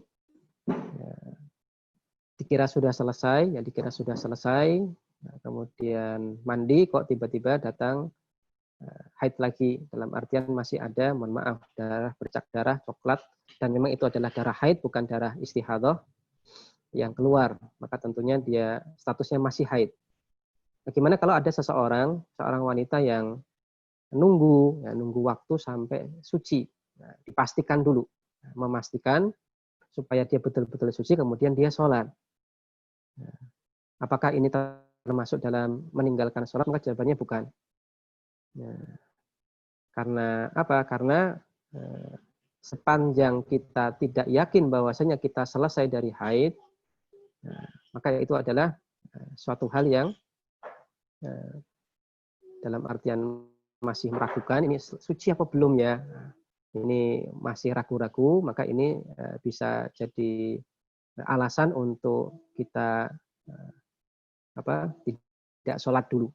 Ya, dikira sudah selesai, nah, kemudian mandi kok tiba-tiba datang haid lagi, dalam artian masih ada, mohon maaf, darah bercak darah coklat, dan memang itu adalah darah haid bukan darah istihadhah yang keluar, maka tentunya dia statusnya masih haid. Bagaimana kalau ada seorang wanita yang nunggu waktu sampai suci, nah, dipastikan dulu, memastikan supaya dia betul-betul suci, kemudian dia sholat. Nah, apakah ini termasuk dalam meninggalkan sholat? Maka jawabannya bukan. Nah, karena apa? Karena sepanjang kita tidak yakin bahwasanya kita selesai dari haid, Nah, maka itu adalah suatu hal yang dalam artian masih meragukan, ini suci apa belum ya? Ini masih ragu-ragu, maka ini bisa jadi alasan untuk kita tidak sholat dulu.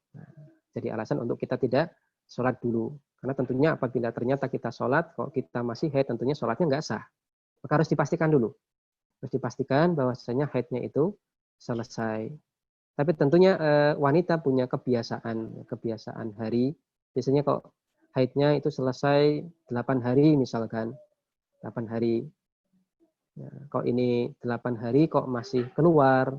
Jadi alasan untuk kita tidak sholat dulu. Karena tentunya apabila ternyata kita sholat, kalau kita masih haid, tentunya sholatnya nggak sah. Maka harus dipastikan dulu. Harus dipastikan bahwasanya haidnya itu selesai. Tapi tentunya wanita punya kebiasaan hari. Biasanya kok haidnya itu selesai 8 hari misalkan. 8 hari. Ya, kok ini 8 hari kok masih keluar.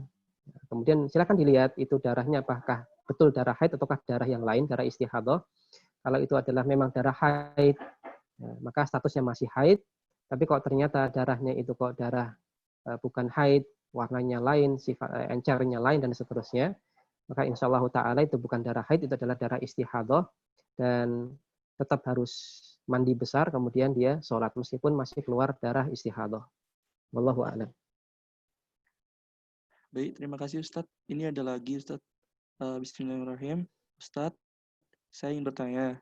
Kemudian silakan dilihat itu darahnya apakah betul darah haid ataukah darah yang lain, darah istihadah. Kalau itu adalah memang darah haid, maka statusnya masih haid. Tapi kok ternyata darahnya itu kok darah bukan haid, warnanya lain, sifat encernya lain dan seterusnya, maka insya Allah Ta'ala itu bukan darah haid, itu adalah darah istihadah dan tetap harus mandi besar kemudian dia sholat meskipun masih keluar darah istihadah. Wallahu a'lam. Baik, terima kasih Ustadz. Ini ada lagi Ustadz. Bismillahirrahmanirrahim. Ustadz, saya ingin bertanya,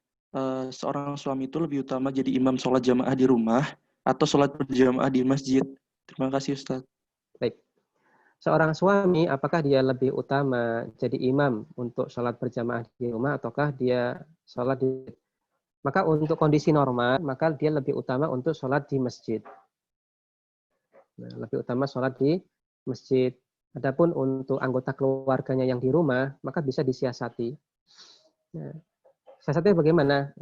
seorang suami itu lebih utama jadi imam sholat jamaah di rumah atau sholat berjamaah di masjid? Terima kasih Ustadz. Baik. Seorang suami, apakah dia lebih utama jadi imam untuk sholat berjamaah di rumah ataukah dia sholat di... Maka untuk kondisi normal, maka dia lebih utama untuk sholat di masjid. Nah, lebih utama sholat di masjid. Adapun untuk anggota keluarganya yang di rumah, maka bisa disiasati. Nah, siasatnya bagaimana?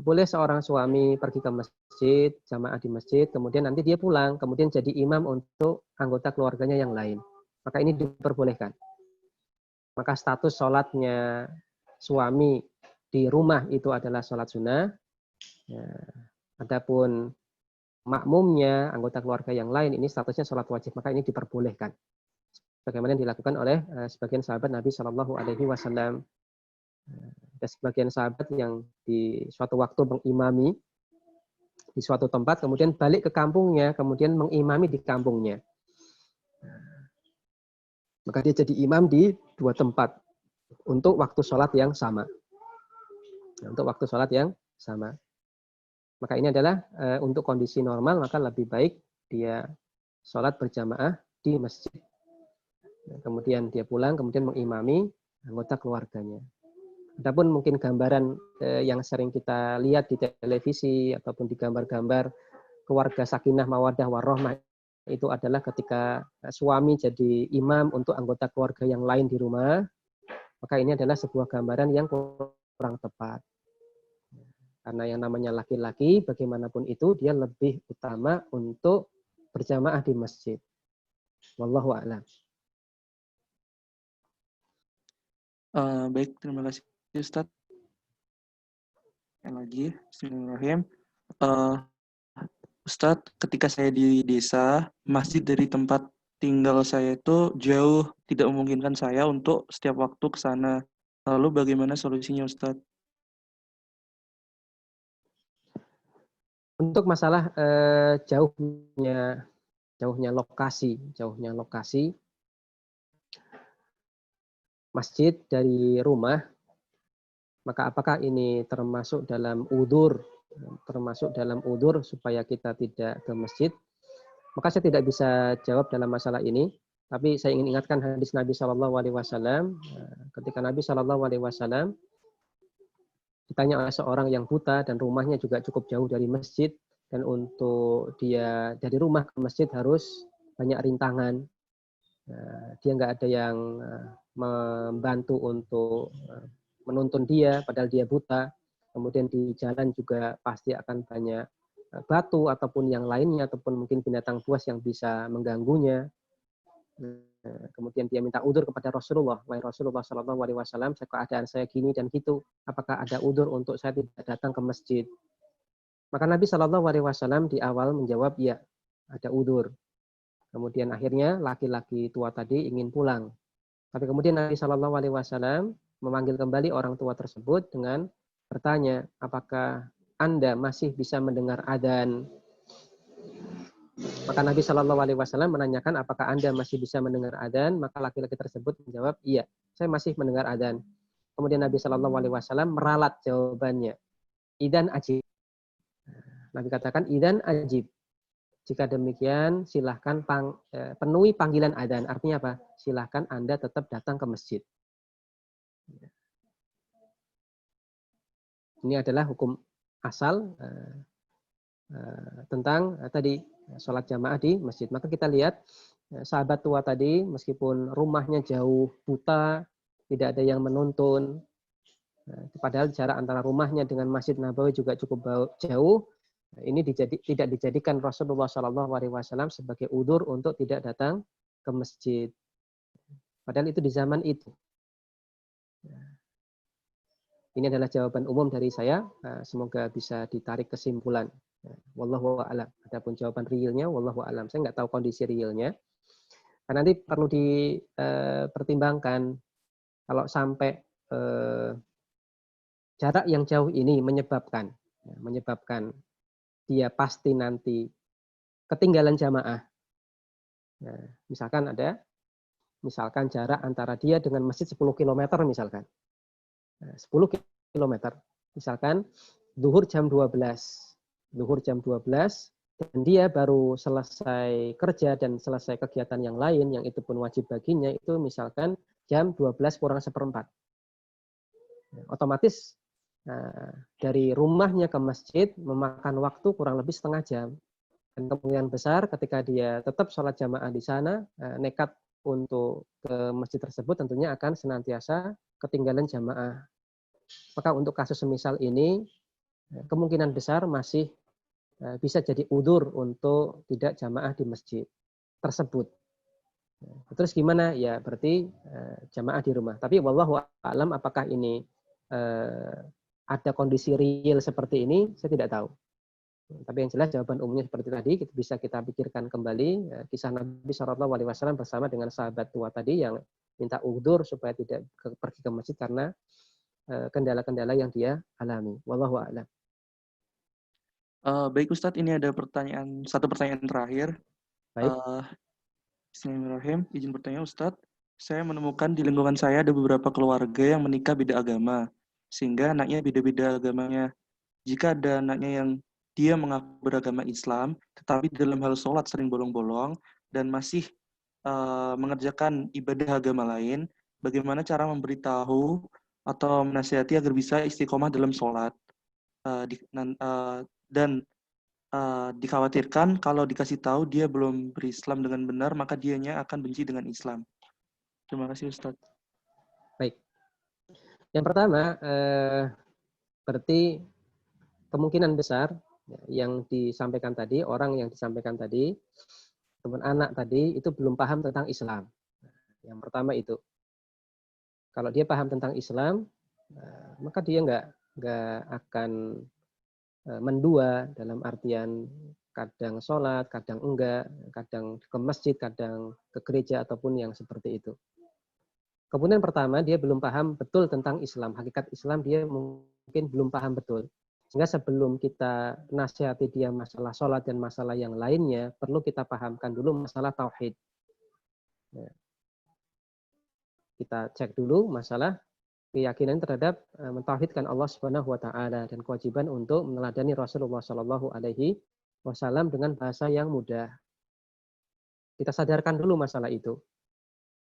Boleh seorang suami pergi ke masjid, jamaah di masjid, kemudian nanti dia pulang, kemudian jadi imam untuk anggota keluarganya yang lain. Maka ini diperbolehkan. Maka status sholatnya suami di rumah itu adalah sholat sunnah. Adapun makmumnya, anggota keluarga yang lain, ini statusnya sholat wajib. Maka ini diperbolehkan. Bagaimana yang dilakukan oleh sebagian sahabat Nabi Shallallahu Alaihi Wasallam. Ada sebagian sahabat yang di suatu waktu mengimami di suatu tempat, kemudian balik ke kampungnya, kemudian mengimami di kampungnya. Maka dia jadi imam di dua tempat untuk waktu sholat yang sama. Untuk waktu sholat yang sama. Maka ini adalah untuk kondisi normal, maka lebih baik dia sholat berjamaah di masjid. Kemudian dia pulang, kemudian mengimami anggota keluarganya. Adapun mungkin gambaran yang sering kita lihat di televisi ataupun di gambar-gambar keluarga sakinah mawaddah warahmah itu adalah ketika suami jadi imam untuk anggota keluarga yang lain di rumah, maka ini adalah sebuah gambaran yang kurang tepat. Karena yang namanya laki-laki bagaimanapun itu dia lebih utama untuk berjamaah di masjid. Wallahu a'lam. Baik, terima kasih Ustadz. Yang lagi, bismillahirrahmanirrahim. Ustadz, ketika saya di desa, masjid dari tempat tinggal saya itu jauh, tidak memungkinkan saya untuk setiap waktu ke sana. Lalu bagaimana solusinya Ustadz? Untuk masalah jauhnya lokasi masjid dari rumah, maka apakah ini termasuk dalam udzur supaya kita tidak ke masjid? Maka saya tidak bisa jawab dalam masalah ini, tapi saya ingin ingatkan hadis Nabi Shallallahu Alaihi Wasallam ketika Nabi Shallallahu Alaihi Wasallam ditanya oleh seorang yang buta dan rumahnya juga cukup jauh dari masjid, dan untuk dia dari rumah ke masjid harus banyak rintangan. Dia nggak ada yang membantu untuk menuntun dia, padahal dia buta. Kemudian di jalan juga pasti akan banyak batu ataupun yang lainnya, ataupun mungkin binatang buas yang bisa mengganggunya. Kemudian dia minta udzur kepada Rasulullah, wahai Rasulullah Shallallahu Alaihi Wasallam, keadaan saya gini dan gitu, apakah ada udzur untuk saya tidak datang ke masjid? Maka Nabi Shallallahu Alaihi Wasallam di awal menjawab, ya, ada udzur. Kemudian akhirnya laki-laki tua tadi ingin pulang. Tapi kemudian Nabi Shallallahu Alaihi Wasallam memanggil kembali orang tua tersebut dengan bertanya, apakah Anda masih bisa mendengar adzan? Maka Nabi Shallallahu Alaihi Wasallam menanyakan, apakah Anda masih bisa mendengar adzan? Maka laki-laki tersebut menjawab, iya, saya masih mendengar adzan. Kemudian Nabi Shallallahu Alaihi Wasallam meralat jawabannya, idan ajib. Nabi katakan, idan ajib. Jika demikian, silahkan penuhi panggilan adzan. Artinya apa? Silahkan Anda tetap datang ke masjid. Ini adalah hukum asal tentang tadi sholat jamaah di masjid. Maka kita lihat sahabat tua tadi, meskipun rumahnya jauh, buta, tidak ada yang menuntun, padahal jarak antara rumahnya dengan Masjid Nabawi juga cukup jauh. Ini tidak dijadikan Rasulullah SAW sebagai udzur untuk tidak datang ke masjid. Padahal itu di zaman itu. Ini adalah jawaban umum dari saya. Semoga bisa ditarik kesimpulan. Wallahu a'lam. Adapun jawaban realnya, wallahu a'lam. Saya nggak tahu kondisi realnya. Karena nanti perlu dipertimbangkan kalau sampai jarak yang jauh ini menyebabkan dia pasti nanti ketinggalan jamaah. Nah, misalkan jarak antara dia dengan masjid 10 km misalkan. 10 km. Misalkan zuhur jam 12. Dan dia baru selesai kerja dan selesai kegiatan yang lain yang itu pun wajib baginya itu misalkan jam 12 kurang seperempat. Otomatis dari rumahnya ke masjid memakan waktu kurang lebih setengah jam. Dan kemungkinan besar ketika dia tetap sholat jamaah di sana, nekat untuk ke masjid tersebut tentunya akan senantiasa ketinggalan jamaah. Maka untuk kasus semisal ini, kemungkinan besar masih bisa jadi udzur untuk tidak jamaah di masjid tersebut. Terus gimana? Ya berarti jamaah di rumah. Tapi wallahu a'lam apakah ini ada kondisi real seperti ini, saya tidak tahu. Tapi yang jelas jawaban umumnya seperti tadi, bisa kita pikirkan kembali kisah Nabi Shallallahu Alaihi Wasallam bersama dengan sahabat tua tadi yang minta udzur supaya tidak pergi ke masjid karena kendala-kendala yang dia alami. Wallahu a'lam. Baik Ustadz, ini ada satu pertanyaan terakhir. Baik. Bismillahirrahmanirrahim. Izin bertanya Ustadz, saya menemukan di lingkungan saya ada beberapa keluarga yang menikah beda agama, sehingga anaknya beda-beda agamanya. Jika ada anaknya yang dia mengaku beragama Islam, tetapi dalam hal sholat sering bolong-bolong dan masih mengerjakan ibadah agama lain, bagaimana cara memberitahu atau menasihati agar bisa istiqomah dalam sholat? Dan dikhawatirkan kalau dikasih tahu dia belum berislam dengan benar, maka dianya akan benci dengan Islam. Terima kasih Ustadz. Baik. Yang pertama, berarti kemungkinan besar yang disampaikan tadi, orang yang disampaikan tadi, teman anak tadi, itu belum paham tentang Islam. Yang pertama itu. Kalau dia paham tentang Islam, maka dia nggak akan mendua dalam artian kadang sholat, kadang enggak, kadang ke masjid, kadang ke gereja, ataupun yang seperti itu. Kemudian pertama, dia belum paham betul tentang Islam. Hakikat Islam dia mungkin belum paham betul. Sehingga sebelum kita nasihati dia masalah sholat dan masalah yang lainnya, perlu kita pahamkan dulu masalah tauhid. Kita cek dulu masalah keyakinan terhadap mentauhidkan Allah Subhanahu wa taala dan kewajiban untuk meneladani Rasulullah Shallallahu alaihi wasallam dengan bahasa yang mudah. Kita sadarkan dulu masalah itu.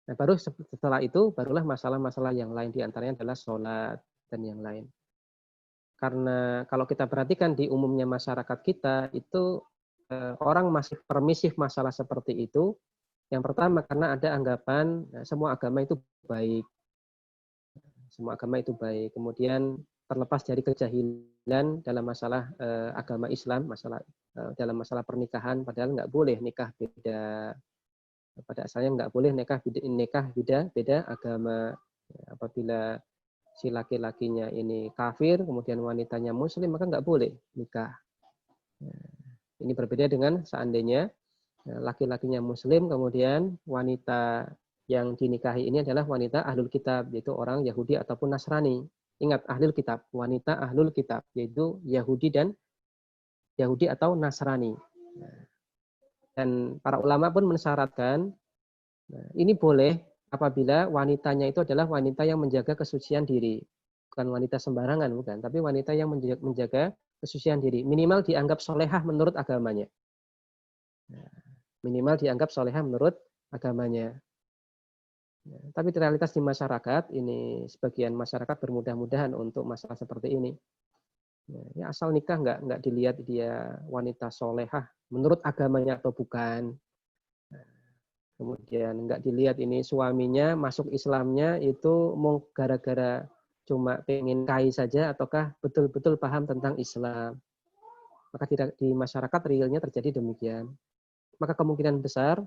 Nah, baru setelah itu barulah masalah-masalah yang lain, di antaranya adalah sholat dan yang lain. Karena kalau kita perhatikan di umumnya masyarakat kita itu orang masih permisif masalah seperti itu. Yang pertama karena ada anggapan semua agama itu baik. Semua agama itu baik. Kemudian terlepas dari kejahilan dalam masalah agama Islam, dalam masalah pernikahan, padahal nggak boleh nikah beda. Pada asalnya nggak boleh nikah beda agama. Apabila si laki-lakinya ini kafir, kemudian wanitanya muslim, maka nggak boleh nikah. Ini berbeda dengan seandainya laki-lakinya muslim, kemudian wanita yang dinikahi ini adalah wanita ahlul kitab, yaitu orang Yahudi ataupun Nasrani. Ingat, ahlul kitab, wanita ahlul kitab, yaitu Yahudi atau Nasrani. Dan para ulama pun mensyaratkan, nah, ini boleh apabila wanitanya itu adalah wanita yang menjaga kesucian diri. Bukan wanita sembarangan, bukan. Tapi wanita yang menjaga kesucian diri. Minimal dianggap solehah menurut agamanya. Minimal dianggap solehah menurut agamanya. Tapi realitas di masyarakat, ini sebagian masyarakat bermudah-mudahan untuk masalah seperti ini. Ya, asal nikah nggak dilihat dia wanita solehah menurut agamanya atau bukan. Kemudian nggak dilihat ini suaminya masuk Islamnya itu mau gara-gara cuma pengen kai saja ataukah betul-betul paham tentang Islam. Maka di masyarakat realnya terjadi demikian. Maka kemungkinan besar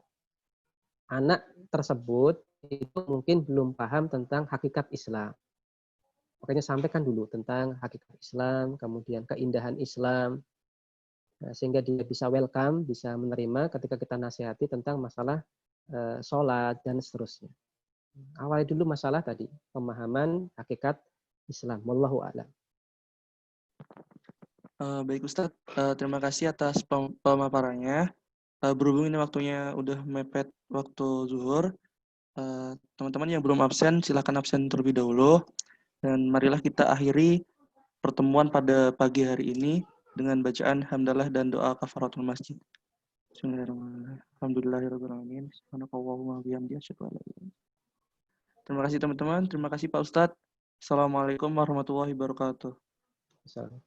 anak tersebut itu mungkin belum paham tentang hakikat Islam. Makanya sampaikan dulu tentang hakikat Islam, kemudian keindahan Islam, sehingga dia bisa welcome, bisa menerima ketika kita nasihati tentang masalah sholat dan seterusnya. Awali dulu masalah tadi, pemahaman hakikat Islam. Wallahu a'lam. Baik Ustadz, terima kasih atas pemaparannya. Berhubung ini waktunya udah mepet waktu zuhur, teman-teman yang belum absen, silakan absen terlebih dahulu. Dan marilah kita akhiri pertemuan pada pagi hari ini dengan bacaan hamdalah dan doa kafaratul masjid. Bismillahirrahmanirrahim. Alhamdulillahirrahmanirrahim. Subhanakallahumma bihamdika asyhadu an la ilaha illa anta. Terima kasih teman-teman, terima kasih Pak Ustadz. Assalamualaikum warahmatullahi wabarakatuh. Assalamualaikum.